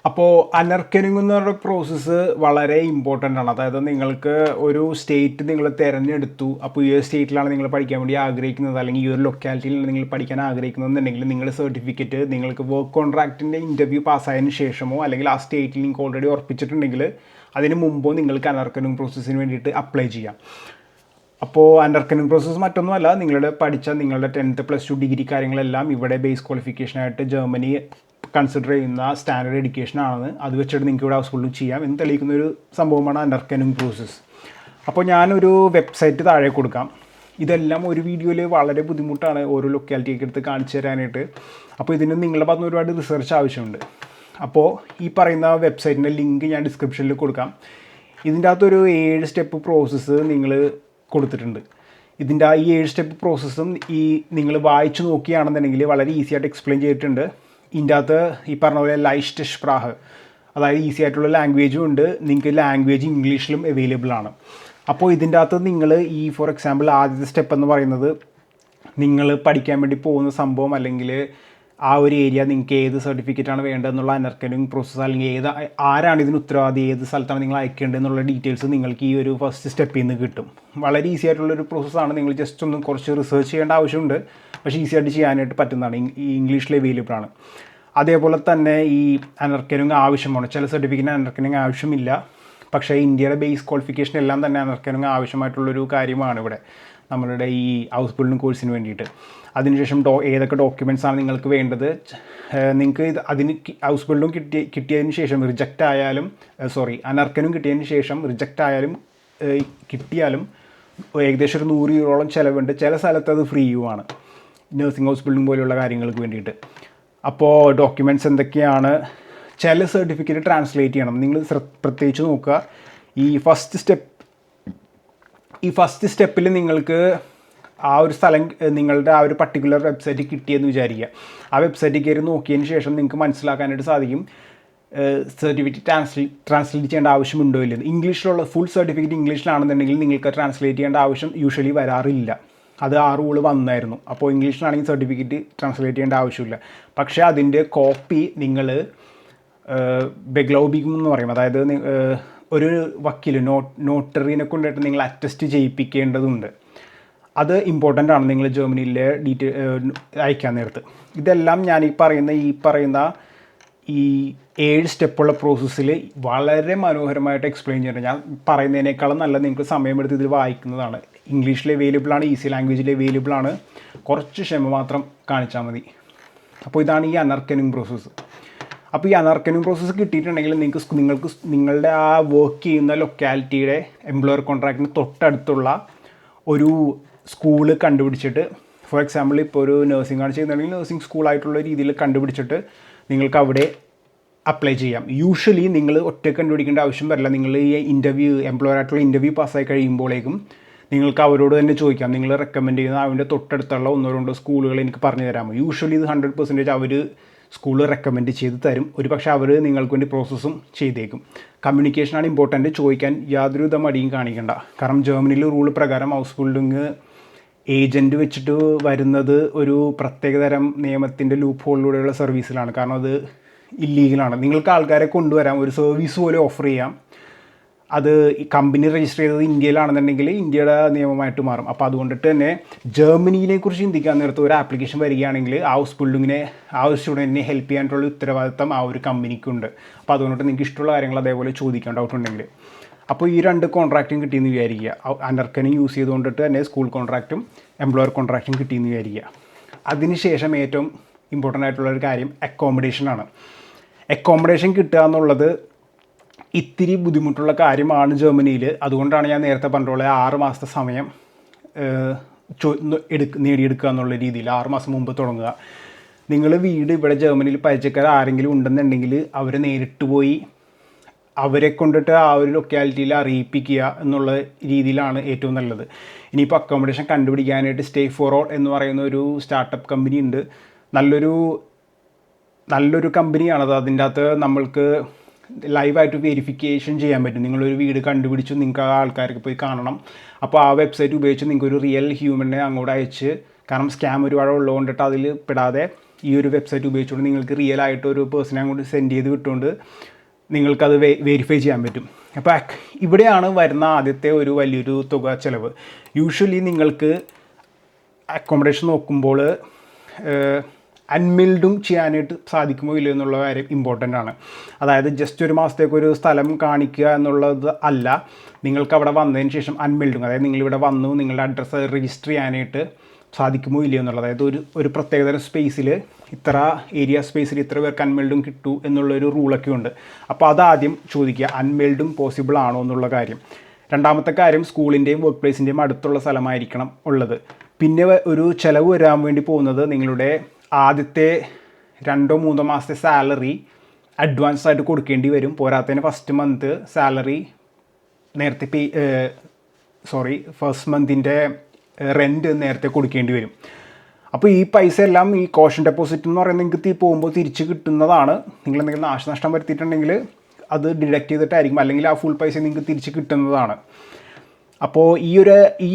അപ്പോൾ അനർക്കനിങ് എന്ന് പറഞ്ഞ പ്രോസസ്സ് വളരെ ഇമ്പോർട്ടൻ്റ് ആണ്. അതായത് നിങ്ങൾക്ക് ഒരു സ്റ്റേറ്റ് നിങ്ങൾ തിരഞ്ഞെടുത്തു. അപ്പോൾ ഈ ഒരു സ്റ്റേറ്റിലാണ് നിങ്ങൾ പഠിക്കാൻ വേണ്ടി ആഗ്രഹിക്കുന്നത്, അല്ലെങ്കിൽ ഈ ഒരു ലൊക്കാലിറ്റിയിലാണ് നിങ്ങൾ പഠിക്കാൻ ആഗ്രഹിക്കുന്നതെന്നുണ്ടെങ്കിൽ നിങ്ങളുടെ സർട്ടിഫിക്കറ്റ് നിങ്ങൾക്ക് വർക്ക് കോൺട്രാക്റ്റിൻ്റെ ഇൻ്റർവ്യൂ പാസ്സായതിനു ശേഷമോ അല്ലെങ്കിൽ ആ സ്റ്റേറ്റിൽ നിങ്ങൾക്ക് ഓൾറെഡി ഉറപ്പിച്ചിട്ടുണ്ടെങ്കിൽ അതിന് മുമ്പോ നിങ്ങൾക്ക് അനർക്കനിങ് പ്രോസസ്സിന് വേണ്ടിയിട്ട് അപ്ലൈ ചെയ്യാം. അപ്പോൾ അനർക്കനിങ് പ്രോസസ്സ് മറ്റൊന്നുമല്ല, നിങ്ങളുടെ 10th +2 ഡിഗ്രി കാര്യങ്ങളെല്ലാം ഇവിടെ ബേസ് ക്വാളിഫിക്കേഷനായിട്ട് ജർമ്മനി കൺസിഡർ ചെയ്യുന്ന സ്റ്റാൻഡേർഡ് എഡ്യൂക്കേഷൻ ആണെന്ന്, അത് വെച്ചിട്ട് നിങ്ങൾക്ക് ഇവിടെ ഹൗസ് ബിൽഡിംഗ് ചെയ്യാം എന്ന് തെളിയിക്കുന്ന ഒരു സംഭവമാണ് അനർക്കനിങ് പ്രോസസ്സ്. അപ്പോൾ ഞാനൊരു വെബ്സൈറ്റ് താഴെ കൊടുക്കാം. ഇതെല്ലാം ഒരു വീഡിയോയിൽ വളരെ ബുദ്ധിമുട്ടാണ് ഓരോ ലൊക്കാലിറ്റിയൊക്കെ എടുത്ത് കാണിച്ചു തരാനായിട്ട്. അപ്പോൾ ഇതിന് നിങ്ങളുടെ ഭാഗത്ത് നിന്ന് ഒരുപാട് റിസർച്ച് ആവശ്യമുണ്ട്. അപ്പോൾ ഈ പറയുന്ന വെബ്സൈറ്റിൻ്റെ ലിങ്ക് ഞാൻ ഡിസ്ക്രിപ്ഷനിൽ കൊടുക്കാം. ഇതിൻ്റെ അകത്തൊരു 7 സ്റ്റെപ്പ് പ്രോസസ്സ് നിങ്ങൾ കൊടുത്തിട്ടുണ്ട്. ഇതിൻ്റെ ഈ 7 സ്റ്റെപ്പ് പ്രോസസ്സും ഈ നിങ്ങൾ വായിച്ച് നോക്കുകയാണെന്നുണ്ടെങ്കിൽ വളരെ ഈസി ആയിട്ട് എക്സ്പ്ലെയിൻ ചെയ്തിട്ടുണ്ട്. ഇതിൻ്റെ അകത്ത് ഈ പറഞ്ഞ പോലെ ലൈസ്റ്റ് സ്പ്രാഹ്, അതായത് ഈസി ആയിട്ടുള്ള ലാംഗ്വേജും ഉണ്ട്. നിങ്ങൾക്ക് ലാംഗ്വേജ് ഇംഗ്ലീഷിലും അവൈലബിൾ ആണ്. അപ്പോൾ ഇതിൻ്റെ അകത്ത് നിങ്ങൾ ഈ ഫോർ എക്സാമ്പിൾ ആദ്യത്തെ സ്റ്റെപ്പ് എന്ന് പറയുന്നത് നിങ്ങൾ പഠിക്കാൻ വേണ്ടി പോകുന്ന സംഭവം അല്ലെങ്കിൽ ആ ഒരു ഏരിയ നിങ്ങൾക്ക് ഏത് സർട്ടിഫിക്കറ്റാണ് വേണ്ടതെന്നുള്ള അനർക്കനിങ് പ്രോസസ്സ്, അല്ലെങ്കിൽ ആരാണ് ഇതിന് ഉത്തരവാദി, ഏത് സ്ഥലത്താണ് നിങ്ങൾ അയക്കേണ്ടതെന്നുള്ള ഡീറ്റെയിൽസ് നിങ്ങൾക്ക് ഈ ഒരു ഫസ്റ്റ് സ്റ്റെപ്പിൽ നിന്ന് കിട്ടും. വളരെ ഈസി ആയിട്ടുള്ളൊരു പ്രോസസ്സാണ്. നിങ്ങൾ ജസ്റ്റ് ഒന്ന് കുറച്ച് റിസർച്ച് ചെയ്യേണ്ട ആവശ്യമുണ്ട്, പക്ഷേ ഈസി ആയിട്ട് ചെയ്യാനായിട്ട് പറ്റുന്നതാണ്. ഈ ഇംഗ്ലീഷിൽ അവൈലബിൾ ആണ്. അതേപോലെ തന്നെ ഈ അനർക്കനിങ് ആവശ്യമാണ്. ചില സർട്ടിഫിക്കറ്റിന് അനർക്കനിങ് ആവശ്യമില്ല, പക്ഷേ ഇന്ത്യയുടെ ബേസ് ക്വാളിഫിക്കേഷൻ എല്ലാം തന്നെ അനർക്കനിങ് ആവശ്യമായിട്ടുള്ളൊരു കാര്യമാണ് ഇവിടെ നമ്മളുടെ ഈ ഹൗസ് ബിൽഡിംഗ് കോഴ്സിന് വേണ്ടിയിട്ട്. അതിനുശേഷം ഏതൊക്കെ ഡോക്യുമെൻറ്റ്സ് ആണ് നിങ്ങൾക്ക് വേണ്ടത്. നിങ്ങൾക്ക് അതിന് ഹൗസ് ബിൽഡിംഗ് കിട്ടിയതിന് ശേഷം റിജക്റ്റ് ആയാലും അനർക്കനും കിട്ടിയതിന് ശേഷം റിജക്റ്റ് ആയാലും കിട്ടിയാലും ഏകദേശം ഒരു 100 യൂറോളം ചിലവുണ്ട്. ചില സ്ഥലത്ത് അത് ഫ്രീയുമാണ്, നഴ്സിംഗ് ഹൗസ് ബിൽഡിംഗ് പോലെയുള്ള കാര്യങ്ങൾക്ക് വേണ്ടിയിട്ട്. അപ്പോൾ ഡോക്യുമെൻറ്റ്സ് എന്തൊക്കെയാണ്? ചില സർട്ടിഫിക്കറ്റ് ട്രാൻസ്ലേറ്റ് ചെയ്യണം. നിങ്ങൾ പ്രത്യേകിച്ച് നോക്കുക. ഈ ഫസ്റ്റ് സ്റ്റെപ്പിൽ നിങ്ങൾക്ക് ആ ഒരു സ്ഥലം നിങ്ങളുടെ ആ ഒരു പർട്ടിക്കുലർ വെബ്സൈറ്റ് കിട്ടിയെന്ന് വിചാരിക്കുക. ആ വെബ്സൈറ്റിൽ കയറി നോക്കിയതിന് ശേഷം നിങ്ങൾക്ക് മനസ്സിലാക്കാനായിട്ട് സാധിക്കും സർട്ടിഫിക്കറ്റ് ട്രാൻസ്ലേറ്റ് ചെയ്യേണ്ട ആവശ്യമുണ്ടോ ഇല്ലെന്ന്. ഇംഗ്ലീഷിലുള്ള ഫുൾ സർട്ടിഫിക്കറ്റ് ഇംഗ്ലീഷിലാണെന്നുണ്ടെങ്കിൽ നിങ്ങൾക്ക് ട്രാൻസ്ലേറ്റ് ചെയ്യേണ്ട ആവശ്യം യൂഷ്വലി വരാറില്ല. അത് ആ റൂള് വന്നായിരുന്നു. അപ്പോൾ ഇംഗ്ലീഷിലാണെങ്കിൽ സർട്ടിഫിക്കറ്റ് ട്രാൻസ്ലേറ്റ് ചെയ്യേണ്ട ആവശ്യമില്ല. പക്ഷേ അതിൻ്റെ കോപ്പി നിങ്ങൾ ബെഗ്ലൗബിംഗ് എന്ന് പറയും, അതായത് ഒരു വക്കീൽ നോട്ടറിനെ കൊണ്ടിട്ട് നിങ്ങൾ അറ്റസ്റ്റ് ചെയ്യിപ്പിക്കേണ്ടതുണ്ട്. അത് ഇമ്പോർട്ടൻ്റ് ആണ് നിങ്ങൾ ജർമ്മനിയിലെ അയക്കാൻ നേരത്ത്. ഇതെല്ലാം ഞാൻ ഈ പറയുന്ന ഈ 7 സ്റ്റെപ്പുള്ള പ്രോസസ്സിൽ വളരെ മനോഹരമായിട്ട് എക്സ്പ്ലെയിൻ ചെയ്യുന്നുണ്ട്. ഞാൻ പറയുന്നതിനേക്കാളും നല്ല നിങ്ങൾക്ക് സമയമെടുത്ത് ഇതിൽ വായിക്കുന്നതാണ്. ഇംഗ്ലീഷിൽ അവൈലബിൾ ആണ്, ഈസി ലാംഗ്വേജിൽ അവൈലബിൾ ആണ്. കുറച്ച് ക്ഷമ മാത്രം കാണിച്ചാൽ മതി. അപ്പോൾ ഇതാണ് ഈ അനർക്കനിങ് പ്രോസസ്സ്. അപ്പോൾ ഈ അനർക്കനിങ് പ്രോസസ്സ് കിട്ടിയിട്ടുണ്ടെങ്കിൽ നിങ്ങൾക്ക് നിങ്ങളുടെ ആ വർക്ക് ചെയ്യുന്ന ലൊക്കാലിറ്റിയുടെ എംപ്ലോയർ കോൺട്രാക്റ്റിന് തൊട്ടടുത്തുള്ള ഒരു സ്കൂള് കണ്ടുപിടിച്ചിട്ട്, ഫോർ എക്സാമ്പിൾ ഇപ്പോൾ ഒരു നഴ്സിംഗ് ആണ് ചെയ്യുന്നുണ്ടെങ്കിൽ നഴ്സിംഗ് സ്കൂളായിട്ടുള്ള രീതിയിൽ കണ്ടുപിടിച്ചിട്ട് നിങ്ങൾക്ക് അവിടെ അപ്ലൈ ചെയ്യാം. യൂഷ്വലി നിങ്ങൾ ഒറ്റയ്ക്ക് കണ്ടുപിടിക്കേണ്ട ആവശ്യം വരില്ല. നിങ്ങൾ ഈ എംപ്ലോയറായിട്ടുള്ള ഇൻ്റർവ്യൂ പാസ്സായി കഴിയുമ്പോഴേക്കും നിങ്ങൾക്ക് അവരോട് തന്നെ ചോദിക്കാം, നിങ്ങൾ റെക്കമെൻഡ് ചെയ്യുന്ന അവൻ്റെ തൊട്ടടുത്തുള്ള 1-2 സ്കൂളുകൾ എനിക്ക് പറഞ്ഞു തരാമോ. യൂഷ്വലി ഇത് 100% അവർ സ്കൂൾ റെക്കമെൻഡ് ചെയ്ത് തരും. ഒരുപക്ഷെ അവർ നിങ്ങൾക്ക് വേണ്ടി പ്രോസസ്സും ചെയ്തേക്കും. കമ്മ്യൂണിക്കേഷനാണ് ഇമ്പോർട്ടൻറ്റ്. ചോദിക്കാൻ യാതൊരുവിധ മടിയും കാണിക്കേണ്ട. കാരണം ജർമ്മനിയിൽ റൂൾ പ്രകാരം ഹൗസ് ബിൽഡിങ് ഏജൻറ്റ് വെച്ചിട്ട് വരുന്നത് ഒരു പ്രത്യേകതരം നിയമത്തിൻ്റെ ലൂപ്പ് ഹോളിലൂടെയുള്ള സർവീസിലാണ്. കാരണം അത് ഇല്ലീഗലാണ്. നിങ്ങൾക്ക് ആൾക്കാരെ കൊണ്ടുവരാം, ഒരു സർവീസ് പോലെ ഓഫർ ചെയ്യാം. അത് ഈ കമ്പനി രജിസ്റ്റർ ചെയ്തത് ഇന്ത്യയിലാണെന്നുണ്ടെങ്കിൽ ഇന്ത്യയുടെ നിയമമായിട്ട് മാറും. അപ്പോൾ അതുകൊണ്ടിട്ട് തന്നെ ജർമ്മനിയെ കുറിച്ച് ചിന്തിക്കാൻ നേരത്ത് ഒരു ആപ്ലിക്കേഷൻ വരികയാണെങ്കിൽ ഹൗസ് ബിൽഡിങ്ങിനെ ആ ഒരു സ്റ്റുഡൻറ്റിനെ ഹെൽപ്പ് ചെയ്യാനുള്ള ഉത്തരവാദിത്തം ആ ഒരു കമ്പനിക്കുണ്ട്. അപ്പോൾ അതുകൊണ്ടിട്ട് നിങ്ങൾക്ക് ഇഷ്ടമുള്ള കാര്യങ്ങൾ അതേപോലെ ചോദിക്കാൻ ഡൗട്ട് ഉണ്ടെങ്കിൽ. അപ്പോൾ ഈ 2 കോൺട്രാക്റ്റും കിട്ടിയെന്ന് വിചാരിക്കുക. അനർക്കനും യൂസ് ചെയ്തുകൊണ്ടിട്ട് തന്നെ സ്കൂൾ കോൺട്രാക്റ്റും എംപ്ലോയർ കോൺട്രാക്റ്റും കിട്ടിയെന്ന് വിചാരിക്കുക. അതിനുശേഷം ഏറ്റവും ഇമ്പോർട്ടൻ്റ് ആയിട്ടുള്ളൊരു കാര്യം അക്കോമഡേഷനാണ്. അക്കോമഡേഷൻ കിട്ടുക എന്നുള്ളത് ഇത്തിരി ബുദ്ധിമുട്ടുള്ള കാര്യമാണ് ജർമ്മനിയിൽ. അതുകൊണ്ടാണ് ഞാൻ നേരത്തെ പറഞ്ഞിട്ടുള്ളത് 6 മാസത്തെ സമയം നേടിയെടുക്കുക എന്നുള്ള രീതിയിൽ 6 മാസം മുമ്പ് തുടങ്ങുക. നിങ്ങൾ വീട് ഇവിടെ ജർമ്മനിയിൽ പരിചയക്കാർ ആരെങ്കിലും ഉണ്ടെന്നുണ്ടെങ്കിൽ അവരെ നേരിട്ട് പോയി അവരെ കൊണ്ടിട്ട് ആ ഒരു ലൊക്കാലിറ്റിയിൽ അറിയിപ്പിക്കുക എന്നുള്ള രീതിയിലാണ് ഏറ്റവും നല്ലത്. ഇനിയിപ്പോൾ അക്കോമഡേഷൻ കണ്ടുപിടിക്കാനായിട്ട് സ്റ്റേ ഫോർ ഓൾ എന്ന് പറയുന്ന ഒരു സ്റ്റാർട്ടപ്പ് കമ്പനി ഉണ്ട്. നല്ലൊരു കമ്പനിയാണത്. അതിൻ്റെ അകത്ത് നമ്മൾക്ക് ലൈവായിട്ട് വെരിഫിക്കേഷൻ ചെയ്യാൻ പറ്റും. നിങ്ങളൊരു വീട് കണ്ടുപിടിച്ചു, നിങ്ങൾക്ക് ആ ആൾക്കാർക്ക് പോയി കാണണം. അപ്പോൾ ആ വെബ്സൈറ്റ് ഉപയോഗിച്ച് നിങ്ങൾക്കൊരു റിയൽ ഹ്യൂമനെ അങ്ങോട്ട് അയച്ച്, കാരണം സ്കാം ഒരുപാട് ഉള്ളതുകൊണ്ടിട്ട് അതിൽ പെടാതെ ഈ ഒരു വെബ്സൈറ്റ് ഉപയോഗിച്ചുകൊണ്ട് നിങ്ങൾക്ക് റിയൽ ആയിട്ട് ഒരു പേഴ്സണെ അങ്ങോട്ട് സെൻഡ് ചെയ്ത് വിട്ടുകൊണ്ട് നിങ്ങൾക്കത് വെരിഫൈ ചെയ്യാൻ പറ്റും. അപ്പോൾ ഇവിടെയാണ് വരുന്ന ആദ്യത്തെ ഒരു വലിയൊരു തുക ചിലവ്. യൂഷ്വലി നിങ്ങൾക്ക് അക്കോമഡേഷൻ നോക്കുമ്പോൾ അൺമിൽഡും ചെയ്യാനായിട്ട് സാധിക്കുമോ ഇല്ലയോ എന്നുള്ള കാര്യം ഇമ്പോർട്ടൻ്റ് ആണ്. അതായത് ജസ്റ്റ് ഒരു മാസത്തേക്കൊരു സ്ഥലം കാണിക്കുക എന്നുള്ളത് അല്ല, നിങ്ങൾക്ക് അവിടെ വന്നതിന് ശേഷം അൺമിൽഡും, അതായത് നിങ്ങളിവിടെ വന്നു നിങ്ങളുടെ അഡ്രസ്സ് രജിസ്റ്റർ ചെയ്യാനായിട്ട് സാധിക്കുമോ ഇല്ലയോ എന്നുള്ളത്. അതായത് ഒരു പ്രത്യേകതരം സ്പേസിൽ ഇത്ര ഏരിയ സ്പേസിൽ ഇത്ര പേർക്ക് അൺമെയിൽഡും കിട്ടൂ എന്നുള്ളൊരു റൂളൊക്കെ ഉണ്ട്. അപ്പോൾ അതാദ്യം ചോദിക്കുക, അൺമെയിൽഡും പോസിബിൾ ആണോ എന്നുള്ള കാര്യം. രണ്ടാമത്തെ കാര്യം, സ്കൂളിൻ്റെയും വർക്ക് പ്ലേസിൻ്റെയും അടുത്തുള്ള സ്ഥലമായിരിക്കണം ഉള്ളത്. പിന്നെ ഒരു ചിലവ് വരാൻ വേണ്ടി പോകുന്നത് നിങ്ങളുടെ ആദ്യത്തെ 2-3 മാസത്തെ സാലറി അഡ്വാൻസ് ആയിട്ട് കൊടുക്കേണ്ടി വരും. പോരാത്തതിന് ഫസ്റ്റ് മന്ത് സാലറി നേരത്തെ ഫസ്റ്റ് മന്തിൻ്റെ റെൻറ്റ് നേരത്തെ കൊടുക്കേണ്ടി വരും. അപ്പോൾ ഈ പൈസ എല്ലാം ഈ കോഷൻ ഡെപ്പോസിറ്റ് എന്ന് പറയുന്നത് നിങ്ങൾക്ക് പോകുമ്പോൾ തിരിച്ച് കിട്ടുന്നതാണ്. നിങ്ങൾ എന്തെങ്കിലും നാശനഷ്ടം വരുത്തിയിട്ടുണ്ടെങ്കിൽ അത് ഡിഡക്റ്റ് ചെയ്തിട്ടായിരിക്കും, അല്ലെങ്കിൽ ആ ഫുൾ പൈസ നിങ്ങൾക്ക് തിരിച്ച് കിട്ടുന്നതാണ്. അപ്പോൾ ഈ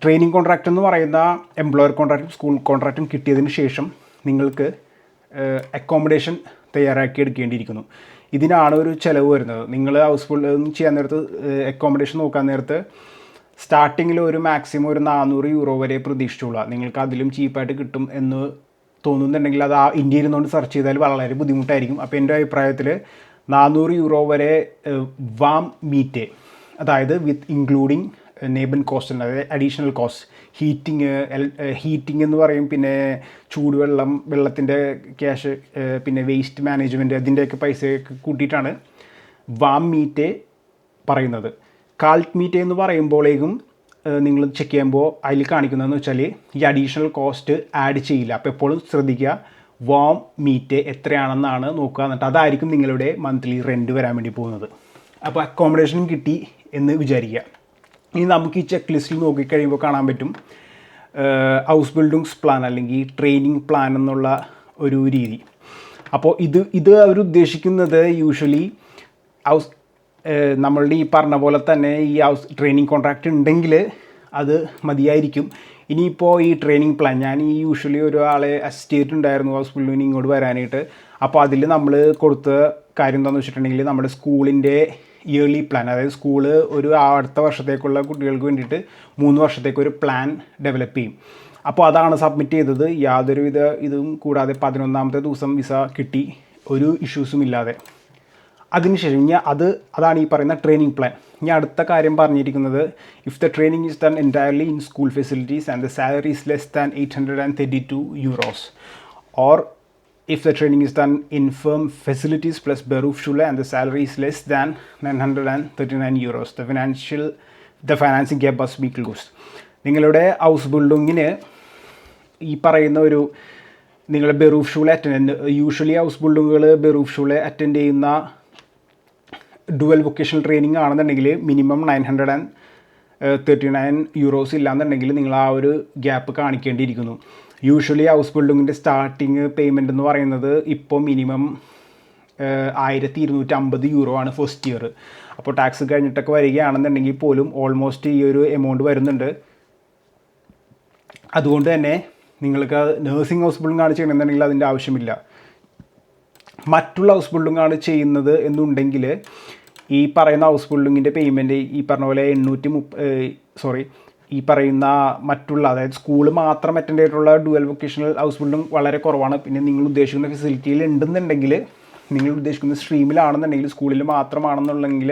ട്രെയിനിങ് കോൺട്രാക്റ്റ് എന്ന് പറയുന്ന എംപ്ലോയർ കോൺട്രാക്റ്റും സ്കൂൾ കോൺട്രാക്റ്റും കിട്ടിയതിന് ശേഷം നിങ്ങൾക്ക് അക്കോമഡേഷൻ തയ്യാറാക്കി എടുക്കേണ്ടിയിരിക്കുന്നു. ഇതിനാണ് ഒരു ചിലവ് വരുന്നത്. നിങ്ങൾ ഹൗസ് ബിൽഡിംഗ് ചെയ്യാൻ നേരത്ത് അക്കോമഡേഷൻ നോക്കാൻ നേരത്ത് സ്റ്റാർട്ടിങ്ങിൽ ഒരു മാക്സിമം ഒരു 400 യൂറോ വരെ പ്രതീക്ഷിച്ചുള്ള, നിങ്ങൾക്ക് അതിലും ചീപ്പായിട്ട് കിട്ടും എന്ന് തോന്നുന്നുണ്ടെങ്കിൽ അത് ഇന്ത്യയിൽ നിന്നുകൊണ്ട് സെർച്ച് ചെയ്താൽ വളരെ ബുദ്ധിമുട്ടായിരിക്കും. അപ്പോൾ എൻ്റെ അഭിപ്രായത്തിൽ 400 യൂറോ വരെ വാം മീറ്റ്, അതായത് വിത്ത് ഇൻക്ലൂഡിങ് നെയ്ബൻ കോസ്റ്റ്, അതായത് അഡീഷണൽ കോസ്റ്റ്, ഹീറ്റിംഗ് എന്ന് പറയും, പിന്നെ വെള്ളത്തിൻ്റെ ക്യാഷ്, പിന്നെ വേസ്റ്റ് മാനേജ്മെൻറ്റ്, അതിൻ്റെയൊക്കെ പൈസയൊക്കെ കൂട്ടിയിട്ടാണ് വാം മീറ്റ് പറയുന്നത്. കാൾട്ട് മീറ്റ് എന്ന് പറയുമ്പോഴേക്കും നിങ്ങൾ ചെക്ക് ചെയ്യുമ്പോൾ അതിൽ കാണിക്കുന്നതെന്ന് വെച്ചാൽ ഈ അഡീഷണൽ കോസ്റ്റ് ആഡ് ചെയ്യില്ല. അപ്പോൾ എപ്പോഴും ശ്രദ്ധിക്കുക, വാം മീറ്റ് എത്രയാണെന്നാണ് നോക്കുക, എന്നിട്ട് അതായിരിക്കും നിങ്ങളുടെ മന്ത്ലി റെൻറ്റ് വരാൻ വേണ്ടി പോകുന്നത്. അപ്പോൾ അക്കോമഡേഷൻ കിട്ടി എന്ന് വിചാരിക്കുക. ഇനി നമുക്ക് ഈ ചെക്ക് ലിസ്റ്റിൽ നോക്കിക്കഴിയുമ്പോൾ കാണാൻ പറ്റും ഹൗസ് ബിൽഡിങ്സ് പ്ലാൻ അല്ലെങ്കിൽ ട്രെയിനിങ് പ്ലാൻ എന്നുള്ള ഒരു രീതി. അപ്പോൾ ഇത് അവർ ഉദ്ദേശിക്കുന്നത് യൂഷ്വലി നമ്മളുടെ ഈ പറഞ്ഞ പോലെ തന്നെ ഈ ട്രെയിനിങ് കോൺട്രാക്റ്റ് ഉണ്ടെങ്കിൽ അത് മതിയായിരിക്കും. ഇനിയിപ്പോൾ ഈ ട്രെയിനിങ് പ്ലാൻ, ഞാൻ ഈ യൂഷ്വലി ഒരാളെ അസിസ്റ്റ് ചെയ്തിട്ടുണ്ടായിരുന്നു ഹൗസ് ബിൽഡിങ്ങിന് ഇങ്ങോട്ട് വരാനായിട്ട്. അപ്പോൾ അതിൽ നമ്മൾ കൊടുത്ത കാര്യം എന്താണെന്ന് വെച്ചിട്ടുണ്ടെങ്കിൽ നമ്മുടെ സ്കൂളിൻ്റെ ഇയർലി പ്ലാൻ, അതായത് സ്കൂള് ഒരു അടുത്ത വർഷത്തേക്കുള്ള കുട്ടികൾക്ക് വേണ്ടിയിട്ട് 3 വർഷത്തേക്ക് ഒരു പ്ലാൻ ഡെവലപ്പ് ചെയ്യും. അപ്പോൾ അതാണ് സബ്മിറ്റ് ചെയ്തത്. യാതൊരുവിധ ഇതും കൂടാതെ 11ാമത്തെ ദിവസം വിസ കിട്ടി, ഒരു ഇഷ്യൂസും ഇല്ലാതെ. അതിനുശേഷം ഇനി അതാണ് ഈ പറയുന്ന ട്രെയിനിങ് പ്ലാൻ. ഇനി അടുത്ത കാര്യം പറഞ്ഞിരിക്കുന്നത്, if the training is done entirely in school facilities and the salary is less than 832 euros, or if the training is done in firm facilities plus Berufsschule and the salary is less than 939 euros, the financing gap must be closed. നിങ്ങളുടെ ഹൗസ് ബിൽഡിങ്ങിന് ഈ പറയുന്ന നിങ്ങളുടെ ബെറൂഫ് അറ്റൻഡ്, യൂഷ്വലി ഹൗസ് ബിൽഡിങ്ങുകൾ ബെറൂഫ് അറ്റൻഡ് ചെയ്യുന്ന ഡുവൽ വൊക്കേഷണൽ ട്രെയിനിങ് ആണെന്നുണ്ടെങ്കിൽ മിനിമം 939 euros ഇല്ലാന്നുണ്ടെങ്കിൽ നിങ്ങൾ ആ ഒരു ഗ്യാപ്പ് കാണിക്കേണ്ടിയിരിക്കുന്നു. യൂഷ്വലി ഹൗസ് ബിൽഡിങ്ങിൻ്റെ സ്റ്റാർട്ടിങ് പേയ്മെൻറ്റ് എന്ന് പറയുന്നത് ഇപ്പോൾ മിനിമം 1250 euro ആണ് ഫസ്റ്റ് ഇയർ. അപ്പോൾ ടാക്സ് കഴിഞ്ഞിട്ടൊക്കെ വരികയാണെന്നുണ്ടെങ്കിൽ പോലും ഓൾമോസ്റ്റ് ഈ ഒരു എമൗണ്ട് വരുന്നുണ്ട്. അതുകൊണ്ട് തന്നെ നിങ്ങൾക്ക് നേഴ്സിംഗ് ഹൗസ് ബിൽഡിംഗ് ആണ് ചെയ്യണമെന്നുണ്ടെങ്കിൽ അതിൻ്റെ ആവശ്യമില്ല. മറ്റുള്ള ഹൗസ് ബിൽഡിംഗ് ആണ് ചെയ്യുന്നത് എന്നുണ്ടെങ്കിൽ ഈ പറയുന്ന ഹൗസ് ബിൽഡിങ്ങിൻ്റെ പേയ്മെൻറ്റ് ഈ പറഞ്ഞ പോലെ ഈ പറയുന്ന മറ്റുള്ള, അതായത് സ്കൂൾ മാത്രം അറ്റൻഡ് ചെയ്തിട്ടുള്ള ഡുവൽ വൊക്കേഷണൽ ഹൗസ് ബിൽഡിംഗ് വളരെ കുറവാണ്. പിന്നെ നിങ്ങൾ ഉദ്ദേശിക്കുന്ന ഫെസിലിറ്റിയിൽ ഉണ്ടെന്നുണ്ടെങ്കിൽ, നിങ്ങൾ ഉദ്ദേശിക്കുന്ന സ്ട്രീമിലാണെന്നുണ്ടെങ്കിൽ, സ്കൂളിൽ മാത്രമാണെന്നുണ്ടെങ്കിൽ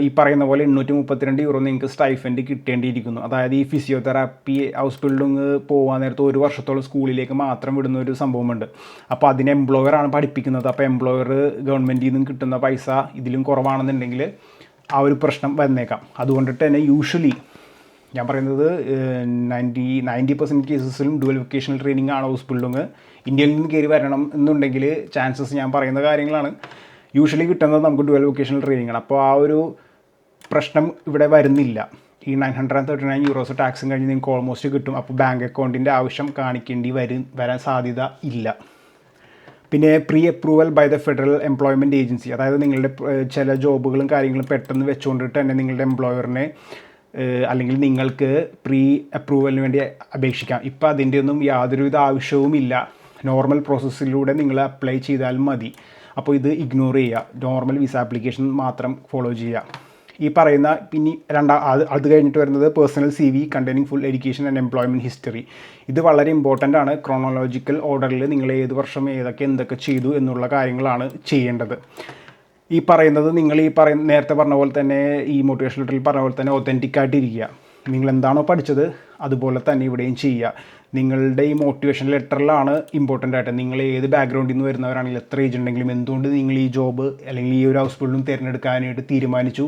ഈ പറയുന്ന പോലെ €832 നിങ്ങൾക്ക് സ്റ്റൈഫൻഡ് കിട്ടേണ്ടിയിരിക്കുന്നു. അതായത് ഈ ഫിസിയോതെറാപ്പി ഹൗസ് ബിൽഡിങ് പോകാൻ നേരത്ത് 1 വർഷത്തോളം സ്കൂളിലേക്ക് മാത്രം വിടുന്ന ഒരു സംഭവമുണ്ട്. അപ്പോൾ അതിന് എംപ്ലോയറാണ് പഠിപ്പിക്കുന്നത്. അപ്പോൾ എംപ്ലോയർ ഗവൺമെൻറ്റിൽ നിന്നും കിട്ടുന്ന പൈസ ഇതിലും കുറവാണെന്നുണ്ടെങ്കിൽ ആ ഒരു പ്രശ്നം വന്നേക്കാം. അതുകൊണ്ടിട്ട് തന്നെ യൂഷ്വലി ഞാൻ പറയുന്നത് 90% കേസസിലും ഡുവൽ വൊക്കേഷണൽ ട്രെയിനിങ് ആണ് ഹൗസ് ബിൽഡിങ്. ഇന്ത്യയിൽ നിന്ന് കയറി വരണം എന്നുണ്ടെങ്കിൽ ചാൻസസ് ഞാൻ പറയുന്ന കാര്യങ്ങളാണ്. യൂഷ്വലി കിട്ടുന്നത് നമുക്ക് ഡുവൽ വൊക്കേഷണൽ ട്രെയിനിങ് ആണ്. അപ്പോൾ ആ ഒരു പ്രശ്നം ഇവിടെ വരുന്നില്ല. ഈ €939 ടാക്സും കഴിഞ്ഞ് നിങ്ങൾക്ക് ഓൾമോസ്റ്റ് കിട്ടും. അപ്പോൾ ബാങ്ക് അക്കൗണ്ടിൻ്റെ ആവശ്യം കാണിക്കേണ്ടി വരാൻ സാധ്യത ഇല്ല. പിന്നെ pre approval by the federal employment agency, അതായത് നിങ്ങളുടെ ചില ജോബുകളും കാര്യങ്ങളും പെട്ടെന്ന് വെച്ചുകൊണ്ടിട്ട് തന്നെ നിങ്ങളുടെ എംപ്ലോയറിനെ അല്ലെങ്കിൽ നിങ്ങൾക്ക് പ്രീ അപ്രൂവലിന് വേണ്ടി അപേക്ഷിക്കാം. ഇപ്പോൾ അതിൻ്റെ ഒന്നും യാതൊരുവിധ ആവശ്യവുമില്ല. നോർമൽ പ്രോസസ്സിലൂടെ നിങ്ങൾ അപ്ലൈ ചെയ്താലും മതി. അപ്പോൾ ഇത് ഇഗ്നോർ ചെയ്യുക, നോർമൽ വിസ ആപ്ലിക്കേഷൻ മാത്രം ഫോളോ ചെയ്യുക. ഈ പറയുന്ന പിന്നെ അത് കഴിഞ്ഞിട്ട് വരുന്നത് personal CV containing full education and employment history. ഇത് വളരെ ഇമ്പോർട്ടൻ്റ് ആണ്. ക്രോണോളജിക്കൽ ഓർഡറിൽ നിങ്ങൾ ഏത് വർഷം എന്തൊക്കെ ചെയ്തു എന്നുള്ള കാര്യങ്ങളാണ് ചെയ്യേണ്ടത്. ഈ പറയുന്നത് നിങ്ങൾ നേരത്തെ പറഞ്ഞ പോലെ തന്നെ, ഈ മോട്ടിവേഷൻ ലെറ്ററിൽ പറഞ്ഞ പോലെ തന്നെ ഒതൻറ്റിക് ആയിട്ടിരിക്കുക. നിങ്ങൾ എന്താണോ പഠിച്ചത് അതുപോലെ തന്നെ ഇവിടെയും ചെയ്യുക. നിങ്ങളുടെ ഈ മോട്ടിവേഷൻ ലെറ്ററിലാണ് ഇമ്പോർട്ടൻ്റ് ആയിട്ട് നിങ്ങൾ ഏത് ബാക്ക്ഗ്രൗണ്ടിൽ നിന്ന് വരുന്നവരാണെങ്കിലും, എത്ര ഏജ് ഉണ്ടെങ്കിലും, എന്തുകൊണ്ട് നിങ്ങൾ ഈ ജോബ് അല്ലെങ്കിൽ ഈ ഒരു ഹൗസ് ബിൽഡിംഗ് തിരഞ്ഞെടുക്കാനായിട്ട് തീരുമാനിച്ചു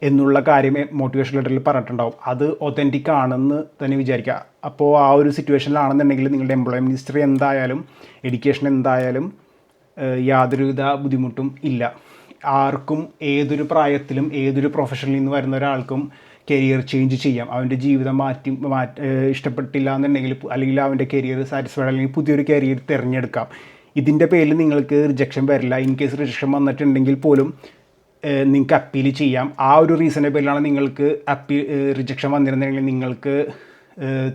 എന്നുള്ള കാര്യം മോട്ടിവേഷൻ ലെറ്ററിൽ പറഞ്ഞിട്ടുണ്ടാവും. അത് ഒതൻറ്റിക് ആണെന്ന് തന്നെ വിചാരിക്കുക. അപ്പോൾ ആ ഒരു സിറ്റുവേഷനിലാണെന്നുണ്ടെങ്കിൽ നിങ്ങളുടെ എംപ്ലോയ്മെൻറ്റ് ഹിസ്റ്ററി എന്തായാലും, എഡ്യൂക്കേഷൻ എന്തായാലും യാതൊരുവിധ ബുദ്ധിമുട്ടും ഇല്ല. ആർക്കും ഏതൊരു പ്രായത്തിലും ഏതൊരു പ്രൊഫഷനിൽ നിന്ന് വരുന്ന ഒരാൾക്കും കരിയർ ചേഞ്ച് ചെയ്യാം. അവൻ്റെ ജീവിതം ഇഷ്ടപ്പെട്ടില്ല എന്നുണ്ടെങ്കിൽ, അല്ലെങ്കിൽ അവൻ്റെ കരിയർ സാറ്റിസ്ഫൈഡ് അല്ലെങ്കിൽ പുതിയൊരു കരിയർ തിരഞ്ഞെടുക്കാം. ഇതിൻ്റെ പേരിൽ നിങ്ങൾക്ക് റിജക്ഷൻ വരില്ല. ഇൻ കേസ് റിജക്ഷൻ വന്നിട്ടുണ്ടെങ്കിൽ പോലും നിങ്ങൾക്ക് അപ്പീൽ ചെയ്യാം. ആ ഒരു റീസണിൻ്റെ പേരിലാണ് നിങ്ങൾക്ക് റിജക്ഷൻ വന്നിരുന്നെങ്കിൽ നിങ്ങൾക്ക്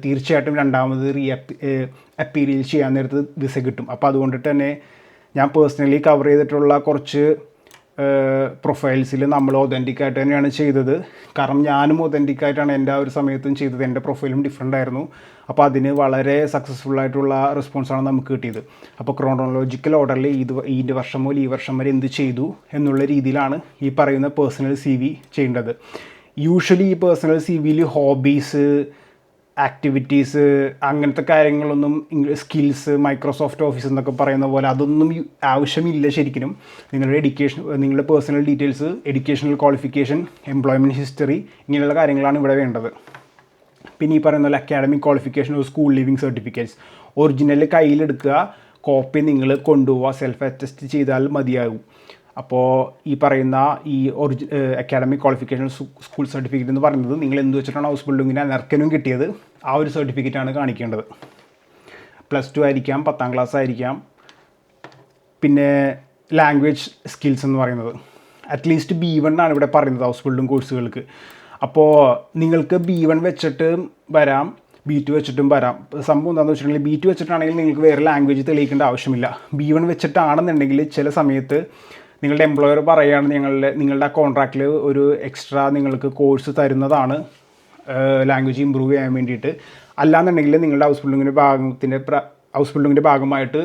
തീർച്ചയായിട്ടും രണ്ടാമത് അപ്പീൽ ചെയ്യാൻ നേരത്ത് വിസ കിട്ടും. അപ്പോൾ അതുകൊണ്ടിട്ട് തന്നെ ഞാൻ പേഴ്സണലി കവർ ചെയ്തിട്ടുള്ള കുറച്ച് പ്രൊഫൈൽസിൽ നമ്മൾ ഒതൻറ്റിക് ആയിട്ട് തന്നെയാണ് ചെയ്തത്. കാരണം ഞാനും ഒതൻറ്റിക് ആയിട്ടാണ് എൻ്റെ ആ ഒരു സമയത്തും ചെയ്തത്. എൻ്റെ പ്രൊഫൈലും ഡിഫറെൻ്റ് ആയിരുന്നു. അപ്പോൾ അതിന് വളരെ സക്സസ്ഫുള്ളായിട്ടുള്ള റെസ്പോൺസാണ് നമുക്ക് കിട്ടിയത്. അപ്പോൾ ക്രോണോളജിക്കൽ ഓർഡറിൽ ഈ വർഷം മുതൽ ഈ വർഷം വരെ എന്ത് ചെയ്തു എന്നുള്ള രീതിയിലാണ് ഈ പറയുന്ന പേഴ്സണൽ CV ചെയ്യേണ്ടത്. യൂഷ്വലി ഈ പേഴ്സണൽ CVയിൽ ഹോബീസ്, ആക്ടിവിറ്റീസ്, അങ്ങനത്തെ കാര്യങ്ങളൊന്നും, സ്കിൽസ്, മൈക്രോസോഫ്റ്റ് ഓഫീസ് എന്നൊക്കെ പറയുന്ന പോലെ അതൊന്നും ആവശ്യമില്ല. ശരിക്കും നിങ്ങളുടെ personal details, educational qualification, employment history, ഇങ്ങനെയുള്ള കാര്യങ്ങളാണ് ഇവിടെ വേണ്ടത്. പിന്നെ ഈ പറയുന്ന പോലെ academic qualification, school leaving certificates original കയ്യിലെടുക്കുക, കോപ്പി നിങ്ങൾ കൊണ്ടുപോവുക, സെൽഫ് അറ്റസ്റ്റ് ചെയ്താൽ മതിയാകും. അപ്പോൾ ഈ പറയുന്ന ഈ അക്കാഡമിക് ക്വാളിഫിക്കേഷൻ, സ്കൂൾ സർട്ടിഫിക്കറ്റ് എന്ന് പറയുന്നത് നിങ്ങൾ എന്ത് വെച്ചിട്ടാണ് ഹൗസ് ബിൽഡിങ്ങിന് അനർക്കനും കിട്ടിയത് ആ ഒരു സർട്ടിഫിക്കറ്റാണ് കാണിക്കേണ്ടത്. +2 ആയിരിക്കാം, 10ാം ക്ലാസ് ആയിരിക്കാം. പിന്നെ ലാംഗ്വേജ് സ്കിൽസ് എന്ന് പറയുന്നത് അറ്റ്ലീസ്റ്റ് B1 ആണ് ഇവിടെ പറയുന്നത് ഹൗസ് ബിൽഡിംഗ് കോഴ്സുകൾക്ക്. അപ്പോൾ നിങ്ങൾക്ക് B1 വെച്ചിട്ട് വരാം, B2 വെച്ചിട്ടും വരാം. സംഭവം എന്താണെന്ന് വെച്ചിട്ടുണ്ടെങ്കിൽ B2 വെച്ചിട്ടാണെങ്കിൽ നിങ്ങൾക്ക് വേറെ ലാംഗ്വേജ് തെളിയിക്കേണ്ട ആവശ്യമില്ല. B1 വെച്ചിട്ടാണെന്നുണ്ടെങ്കിൽ ചില സമയത്ത് നിങ്ങളുടെ എംപ്ലോയർ പറയുകയാണ് നിങ്ങളുടെ ആ കോൺട്രാക്റ്റിൽ ഒരു എക്സ്ട്രാ നിങ്ങൾക്ക് കോഴ്സ് തരുന്നതാണ് ലാംഗ്വേജ് ഇമ്പ്രൂവ് ചെയ്യാൻ വേണ്ടിയിട്ട്. അല്ലാന്നുണ്ടെങ്കിൽ നിങ്ങളുടെ ഹൗസ് ബിൽഡിങ്ങിൻ്റെ ഭാഗമായിട്ട്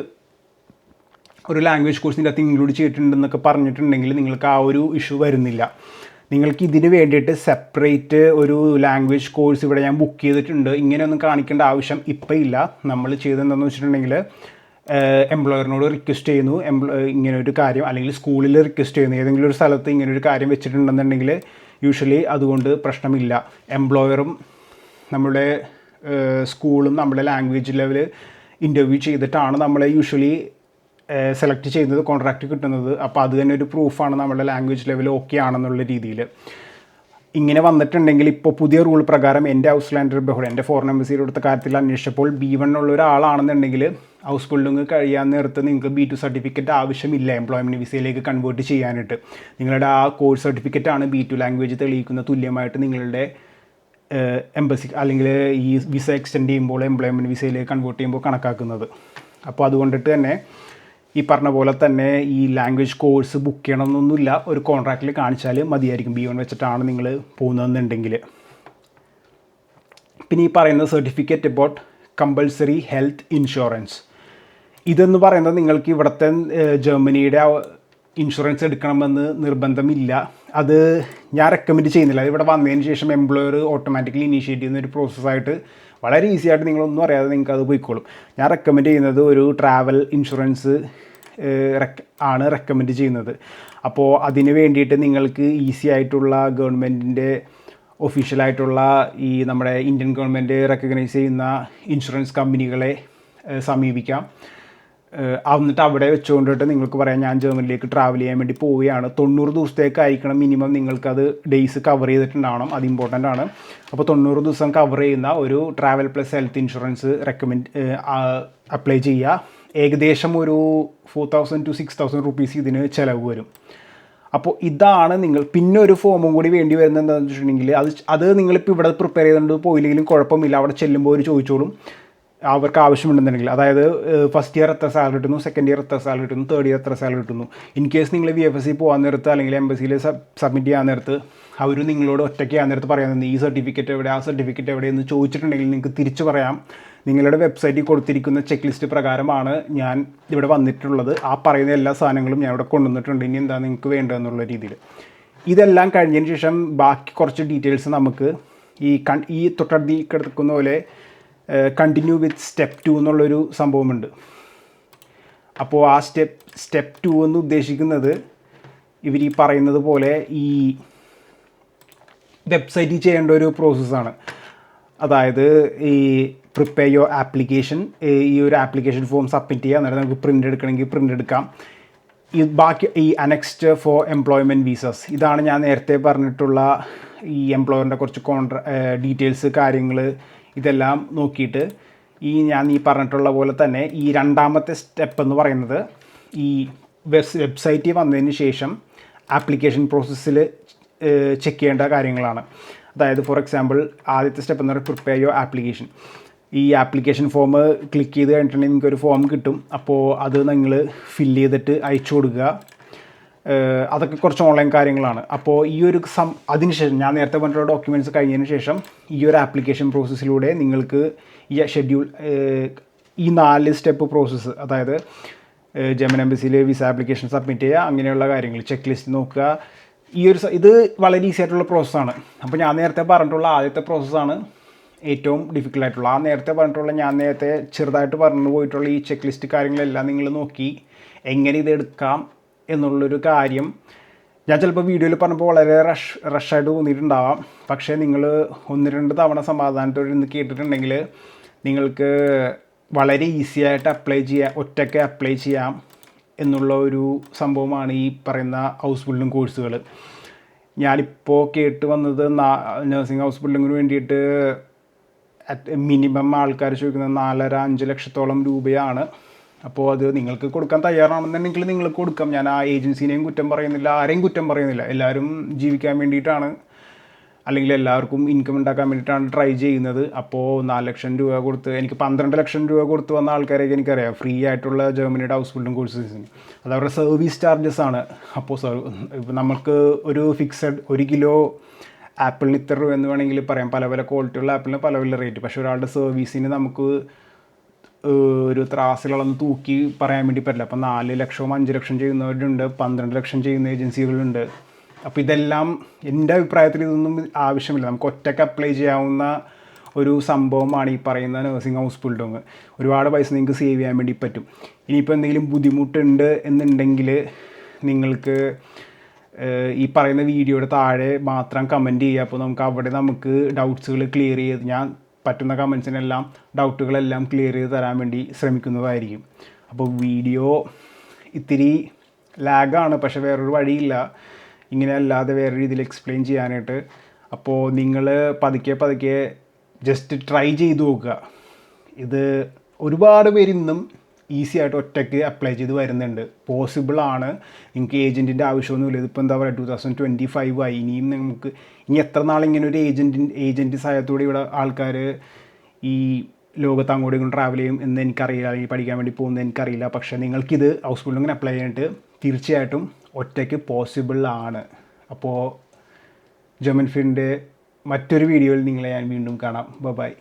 ഒരു ലാംഗ്വേജ് കോഴ്സിൻ്റെ അകത്ത് ഇൻക്ലൂഡ് ചെയ്തിട്ടുണ്ടെന്നൊക്കെ പറഞ്ഞിട്ടുണ്ടെങ്കിൽ നിങ്ങൾക്ക് ആ ഒരു ഇഷ്യൂ വരുന്നില്ല. നിങ്ങൾക്ക് ഇതിന് വേണ്ടിയിട്ട് സെപ്പറേറ്റ് ഒരു ലാംഗ്വേജ് കോഴ്സ് ഇവിടെ ഞാൻ ബുക്ക് ചെയ്തിട്ടുണ്ട്, ഇങ്ങനെയൊന്നും കാണിക്കേണ്ട ആവശ്യം ഇപ്പം ഇല്ല. നമ്മൾ ചെയ്തതെന്താണെന്ന് വെച്ചിട്ടുണ്ടെങ്കിൽ എംപ്ലോയറിനോട് റിക്വസ്റ്റ് ചെയ്യുന്നു, ഇങ്ങനെ ഒരു കാര്യം, അല്ലെങ്കിൽ സ്കൂളിൽ റിക്വസ്റ്റ് ചെയ്യുന്നു, ഏതെങ്കിലും ഒരു സ്ഥലത്ത് ഇങ്ങനെ ഒരു കാര്യം വെച്ചിട്ടുണ്ടെന്നുണ്ടെങ്കിൽ യൂഷ്വലി അതുകൊണ്ട് പ്രശ്നമില്ല. എംപ്ലോയറും നമ്മുടെ സ്കൂളും നമ്മുടെ ലാംഗ്വേജ് ലെവൽ ഇൻ്റർവ്യൂ ചെയ്തിട്ടാണ് നമ്മളെ യൂഷ്വലി സെലക്ട് ചെയ്യുന്നത്, കോൺട്രാക്റ്റ് കിട്ടുന്നത്. അപ്പോൾ അത് തന്നെ ഒരു പ്രൂഫാണ് നമ്മുടെ ലാംഗ്വേജ് ലെവൽ ഓക്കെ ആണെന്നുള്ള രീതിയിൽ. ഇങ്ങനെ വന്നിട്ടുണ്ടെങ്കിൽ ഇപ്പോൾ പുതിയ റൂൾ പ്രകാരം എൻ്റെ ഹൗസ് ലാൻഡ് ബഹുഡ് എൻ്റെ ഫോറിൻ എംബസിയുടെ അടുത്ത കാര്യത്തിൽ അന്വേഷിച്ചപ്പോൾ B1 ഉള്ള ഒരാളാണെന്നുണ്ടെങ്കിൽ ഹൗസ് ബിൽഡിങ് കഴിയാൻ നേരത്ത് നിങ്ങൾക്ക് B2 സർട്ടിഫിക്കറ്റ് ആവശ്യമില്ല എംപ്ലോയ്മെൻറ്റ് വിസയിലേക്ക് കൺവേർട്ട് ചെയ്യാനായിട്ട്. നിങ്ങളുടെ ആ കോഴ്സ് സർട്ടിഫിക്കറ്റാണ് B2 ലാംഗ്വേജ് തെളിയിക്കുന്ന തുല്യമായിട്ട് നിങ്ങളുടെ എംബസി അല്ലെങ്കിൽ ഈ വിസ എക്സ്റ്റെൻഡ് ചെയ്യുമ്പോൾ എംപ്ലോയ്മെൻറ്റ് വിസയിലേക്ക് കൺവേർട്ട് ചെയ്യുമ്പോൾ കണക്കാക്കുന്നത്. അപ്പോൾ അതുകൊണ്ടിട്ട് തന്നെ ഈ പറഞ്ഞ പോലെ തന്നെ ഈ ലാംഗ്വേജ് കോഴ്സ് ബുക്ക് ചെയ്യണമെന്നൊന്നുമില്ല, ഒരു കോൺട്രാക്റ്റിൽ കാണിച്ചാൽ മതിയായിരിക്കും. B1 വെച്ചിട്ടാണ് നിങ്ങൾ പോകുന്നതെന്നുണ്ടെങ്കിൽ. പിന്നെ ഈ പറയുന്ന certificate about compulsory health insurance, ഇതെന്ന് പറയുന്നത് നിങ്ങൾക്ക് ഇവിടുത്തെ ജർമ്മനിയുടെ ഇൻഷുറൻസ് എടുക്കണമെന്ന് നിർബന്ധമില്ല. അത് ഞാൻ റെക്കമെൻഡ് ചെയ്യുന്നില്ല. അത് ഇവിടെ വന്നതിന് ശേഷം എംപ്ലോയർ ഓട്ടോമാറ്റിക്കലി ഇനീഷ്യേറ്റ് ചെയ്യുന്ന ഒരു പ്രോസസ്സായിട്ട് വളരെ ഈസി ആയിട്ട് നിങ്ങളൊന്നും അറിയാതെ നിങ്ങൾക്ക് അത് പോയിക്കോളും. ഞാൻ റെക്കമെൻഡ് ചെയ്യുന്നത് ഒരു ട്രാവൽ ഇൻഷുറൻസ് ആണ് റെക്കമെൻഡ് ചെയ്യുന്നത്. അപ്പോൾ അതിന് വേണ്ടിയിട്ട് നിങ്ങൾക്ക് ഈസി ആയിട്ടുള്ള ഗവൺമെൻറ്റിൻ്റെ ഒഫീഷ്യലായിട്ടുള്ള ഈ നമ്മുടെ ഇന്ത്യൻ ഗവൺമെൻറ് റെക്കഗ്നൈസ് ചെയ്യുന്ന ഇൻഷുറൻസ് കമ്പനികളെ സമീപിക്കാം. എന്നിട്ട് അവിടെ വെച്ചുകൊണ്ടിട്ട് നിങ്ങൾക്ക് പറയാം ഞാൻ ജർമ്മനിലേക്ക് ട്രാവൽ ചെയ്യാൻ വേണ്ടി പോവുകയാണ്. 90 ദിവസത്തേക്ക് ആയിരിക്കണം മിനിമം നിങ്ങൾക്കത് ഡേയ്സ് കവർ ചെയ്തിട്ടുണ്ടാവണം. അത് ഇമ്പോർട്ടൻ്റ് ആണ്. അപ്പോൾ 90 ദിവസം കവർ ചെയ്യുന്ന ഒരു travel plus health insurance apply ചെയ്യുക. ഏകദേശം ഒരു 4,000 to 6,000 റുപ്പീസ് ഇതിന് ചിലവ് വരും. അപ്പോൾ ഇതാണ് നിങ്ങൾ. പിന്നെ ഒരു ഫോമും കൂടി വേണ്ടി വരുന്നത് എന്താണെന്ന് വെച്ചിട്ടുണ്ടെങ്കിൽ അത് നിങ്ങളിപ്പോൾ ഇവിടെ പ്രിപ്പയർ ചെയ്തുകൊണ്ട് പോയില്ലെങ്കിലും കുഴപ്പമില്ല. അവിടെ ചെല്ലുമ്പോൾ ഒരു ചോദിച്ചോളും അവർക്ക് ആവശ്യമുണ്ടെന്നുണ്ടെങ്കിൽ. അതായത് ഫസ്റ്റ് ഇയർ എത്ര സാലറി കിട്ടുന്നു, സെക്കൻഡ് ഇയർ എത്ര സാലറി കിട്ടുന്നു, തേർഡ് ഇയർ എത്ര സാലറി കിട്ടുന്നു. ഇൻ കേസ് നിങ്ങൾ VFSC പോകാൻ നേരത്ത് അല്ലെങ്കിൽ എംബസിയിൽ സബ്മിറ്റ് ചെയ്യാൻ നേരത്ത് അവർ നിങ്ങളോട് ഒറ്റയ്ക്ക് ചെയ്യാൻ നേരത്ത് പറയാൻ ഈ സർട്ടിഫിക്കറ്റ് എവിടെ, ആ സർട്ടിഫിക്കറ്റ് എവിടെയെന്ന് ചോദിച്ചിട്ടുണ്ടെങ്കിൽ നിങ്ങൾക്ക് തിരിച്ച് പറയാം നിങ്ങളുടെ വെബ്സൈറ്റിൽ കൊടുത്തിരിക്കുന്ന ചെക്ക് ലിസ്റ്റ് പ്രകാരമാണ് ഞാൻ ഇവിടെ വന്നിട്ടുള്ളത്. ആ പറയുന്ന എല്ലാ സാധനങ്ങളും ഞാൻ ഇവിടെ കൊണ്ടുവന്നിട്ടുണ്ട്. ഇനി എന്താ നിങ്ങൾക്ക് വേണ്ടതെന്നുള്ള രീതിയിൽ. ഇതെല്ലാം കഴിഞ്ഞതിന് ശേഷം ബാക്കി കുറച്ച് ഡീറ്റെയിൽസ് നമുക്ക് ഈ തൊട്ടടുത്ത് കിടക്കുന്ന പോലെ കണ്ടിന്യൂ വിത്ത് സ്റ്റെപ്പ് 2 എന്നുള്ളൊരു സംഭവമുണ്ട്. അപ്പോൾ ആ സ്റ്റെപ്പ് 2 എന്ന് ഉദ്ദേശിക്കുന്നത് ഇവർ ഈ പറയുന്നത് പോലെ ഈ വെബ്സൈറ്റിൽ ചെയ്യേണ്ട ഒരു പ്രോസസ്സാണ്. അതായത് ഈ പ്രിപ്പയർ യുവർ ആപ്ലിക്കേഷൻ, ഈ ഒരു ആപ്ലിക്കേഷൻ ഫോം സബ്മിറ്റ് ചെയ്യുക. അന്നേരം നമുക്ക് പ്രിൻ്റ് എടുക്കണമെങ്കിൽ പ്രിൻ്റ് എടുക്കാം. ബാക്കി ഈ അനെക്സ്റ്റ് ഫോർ എംപ്ലോയ്മെൻറ്റ് വീസസ്, ഇതാണ് ഞാൻ നേരത്തെ പറഞ്ഞിട്ടുള്ള ഈ എംപ്ലോയറിൻ്റെ കുറച്ച് ഡീറ്റെയിൽസ് കാര്യങ്ങൾ. ഇതെല്ലാം നോക്കിയിട്ട് ഞാൻ പറഞ്ഞിട്ടുള്ള പോലെ തന്നെ ഈ രണ്ടാമത്തെ സ്റ്റെപ്പ് എന്ന് പറയുന്നത് ഈ വെബ്സൈറ്റിൽ വന്നതിന് ശേഷം ആപ്ലിക്കേഷൻ പ്രോസസ്സിൽ ചെക്ക് ചെയ്യേണ്ട കാര്യങ്ങളാണ്. അതായത് ഫോർ എക്സാമ്പിൾ ആദ്യത്തെ സ്റ്റെപ്പ് എന്ന് പറയുന്നത് പ്രിപ്പയർ യുവർ ആപ്ലിക്കേഷൻ. ഈ ആപ്ലിക്കേഷൻ ഫോം ക്ലിക്ക് ചെയ്ത് കഴിഞ്ഞിട്ടുണ്ടെങ്കിൽ നിങ്ങൾക്കൊരു ഫോം കിട്ടും. അപ്പോൾ അത് നിങ്ങൾ ഫില്ല് ചെയ്തിട്ട് അയച്ചു കൊടുക്കുക. അതൊക്കെ കുറച്ച് ഓൺലൈൻ കാര്യങ്ങളാണ്. അപ്പോൾ ഈ ഒരു അതിനുശേഷം ഞാൻ നേരത്തെ പറഞ്ഞിട്ടുള്ള ഡോക്യുമെൻറ്റ്സ് കഴിഞ്ഞതിന് ശേഷം ഈ ഒരു ആപ്ലിക്കേഷൻ പ്രോസസ്സിലൂടെ നിങ്ങൾക്ക് ഈ ഷെഡ്യൂൾ ഈ 4 സ്റ്റെപ്പ് പ്രോസസ്സ്, അതായത് ജർമ്മൻ എംബസിയിൽ വിസ ആപ്ലിക്കേഷൻ സബ്മിറ്റ് ചെയ്യുക, അങ്ങനെയുള്ള കാര്യങ്ങൾ, ചെക്ക് ലിസ്റ്റ് നോക്കുക. ഇത് വളരെ ഈസി ആയിട്ടുള്ള പ്രോസസ്സാണ്. അപ്പോൾ ഞാൻ നേരത്തെ പറഞ്ഞിട്ടുള്ള ആദ്യത്തെ പ്രോസസ്സാണ് ഏറ്റവും ഡിഫിക്കൽട്ടായിട്ടുള്ള. ഞാൻ നേരത്തെ ചെറുതായിട്ട് പറഞ്ഞു പോയിട്ടുള്ള ഈ ചെക്ക് ലിസ്റ്റ് കാര്യങ്ങളെല്ലാം നിങ്ങൾ നോക്കി എങ്ങനെ ഇത് എടുക്കാം എന്നുള്ളൊരു കാര്യം ഞാൻ ചിലപ്പോൾ വീഡിയോയിൽ പറഞ്ഞപ്പോൾ വളരെ റഷായിട്ട് തോന്നിയിട്ടുണ്ടാവാം. പക്ഷേ നിങ്ങൾ 1-2 തവണ സമാധാനത്തോടെ ഇരുന്ന് കേട്ടിട്ടുണ്ടെങ്കിൽ നിങ്ങൾക്ക് വളരെ ഈസി ആയിട്ട് ഒറ്റയ്ക്ക് അപ്ലൈ ചെയ്യാം എന്നുള്ള ഒരു സംഭവമാണ് ഈ പറയുന്ന ഹൗസ് ബിൽഡിംഗ് കോഴ്സുകൾ. ഞാനിപ്പോൾ കേട്ട് വന്നത് നഴ്സിംഗ് ഹൗസ് ബിൽഡിങ്ങിന് വേണ്ടിയിട്ട് മിനിമം ആൾക്കാർ ചോദിക്കുന്നത് 4.5 ലക്ഷത്തോളം രൂപയാണ്. അപ്പോൾ അത് നിങ്ങൾക്ക് കൊടുക്കാൻ തയ്യാറാണെന്നുണ്ടെങ്കിൽ നിങ്ങൾക്ക് കൊടുക്കാം. ഞാൻ ആ ഏജൻസിനെയും കുറ്റം പറയുന്നില്ല, ആരെയും കുറ്റം പറയുന്നില്ല. എല്ലാവരും ജീവിക്കാൻ വേണ്ടിയിട്ടാണ്, അല്ലെങ്കിൽ എല്ലാവർക്കും ഇൻകം ഉണ്ടാക്കാൻ വേണ്ടിയിട്ടാണ് ട്രൈ ചെയ്യുന്നത്. അപ്പോൾ 4 ലക്ഷം രൂപ കൊടുത്ത്, എനിക്ക് 12 ലക്ഷം രൂപ കൊടുത്ത് വന്ന ആൾക്കാരെയൊക്കെ എനിക്കറിയാം ഫ്രീ ആയിട്ടുള്ള ജർമ്മനിയുടെ ഹൗസ് ബിൽഡിംഗ് കോഴ്സസിന്. അത് അവരുടെ സർവീസ് ചാർജസ് ആണ്. അപ്പോൾ നമുക്ക് ഒരു ഫിക്സഡ് 1 കിലോ ആപ്പിളിന് ഇത്ര രൂപ എന്ന് വേണമെങ്കിൽ പറയാം. പല പല ക്വാളിറ്റിയുള്ള ആപ്പിളിന് പല പല റേറ്റ്. പക്ഷേ ഒരാളുടെ സർവീസിന് നമുക്ക് ഒരു ത്രാസിലളന്ന് തൂക്കി പറയാൻ വേണ്ടി പറ്റില്ല. അപ്പോൾ 4 ലക്ഷവും 5 ലക്ഷം ചെയ്യുന്നവരുണ്ട്, 12 ലക്ഷം ചെയ്യുന്ന ഏജൻസികളുണ്ട്. അപ്പോൾ ഇതെല്ലാം എൻ്റെ അഭിപ്രായത്തിൽ ഇതൊന്നും ആവശ്യമില്ല. നമുക്ക് ഒറ്റയ്ക്ക് അപ്ലൈ ചെയ്യാവുന്ന ഒരു സംഭവമാണ് ഈ പറയുന്ന നഴ്സിംഗ് ഹൗസ് ബിൽഡിങ്. ഒരുപാട് പൈസ നിങ്ങൾക്ക് സേവ് ചെയ്യാൻ വേണ്ടി പറ്റും. ഇനിയിപ്പോൾ എന്തെങ്കിലും ബുദ്ധിമുട്ടുണ്ട് എന്നുണ്ടെങ്കിൽ നിങ്ങൾക്ക് ഈ പറയുന്ന വീഡിയോയുടെ താഴെ മാത്രം കമൻറ്റ് ചെയ്യുക. അപ്പോൾ നമുക്ക് ഡൗട്ട്സുകൾ ക്ലിയർ ചെയ്ത് ഞാൻ പറ്റുന്ന കമൻസിനെല്ലാം ഡൗട്ടുകളെല്ലാം ക്ലിയർ ചെയ്ത് തരാൻ വേണ്ടി ശ്രമിക്കുന്നതായിരിക്കും. അപ്പോൾ വീഡിയോ ഇത്തിരി ലാഗാണ്, പക്ഷേ വേറൊരു വഴിയില്ല ഇങ്ങനെ അല്ലാതെ വേറെ രീതിയിൽ എക്സ്പ്ലെയിൻ ചെയ്യാനായിട്ട്. അപ്പോൾ നിങ്ങൾ പതുക്കെ ജസ്റ്റ് ട്രൈ ചെയ്ത് നോക്കുക. ഇത് ഒരുപാട് പേര് ഇന്നും ഈസി ആയിട്ട് ഒറ്റയ്ക്ക് അപ്ലൈ ചെയ്ത് വരുന്നുണ്ട്. പോസിബിളാണ്. നിങ്ങൾക്ക് ഏജൻറ്റിൻ്റെ ആവശ്യമൊന്നുമില്ല. ഇതിപ്പോൾ എന്താ പറയുക 2025 ആയി. ഇനി എത്ര നാളിങ്ങനെ ഒരു ഏജൻറ്റ് സഹായത്തോടെ ഇവിടെ ആൾക്കാർ ഈ ലോകത്ത് അങ്ങോട്ടും ഇങ്ങോട്ടും ട്രാവൽ ചെയ്യും എന്ന് എനിക്കറിയില്ല, അല്ലെങ്കിൽ പഠിക്കാൻ വേണ്ടി പോകുന്നത് എനിക്കറിയില്ല. പക്ഷേ നിങ്ങൾക്കിത് ഹൗസ് ബിൽഡിങ്ങിന് അപ്ലൈ ചെയ്തിട്ട് തീർച്ചയായിട്ടും ഒറ്റയ്ക്ക് പോസിബിൾ ആണ്. അപ്പോൾ ജർമ്മൻ ഫീൽഡിൻ്റെ മറ്റൊരു വീഡിയോയിൽ നിങ്ങളെ ഞാൻ വീണ്ടും കാണാം. ബൈ.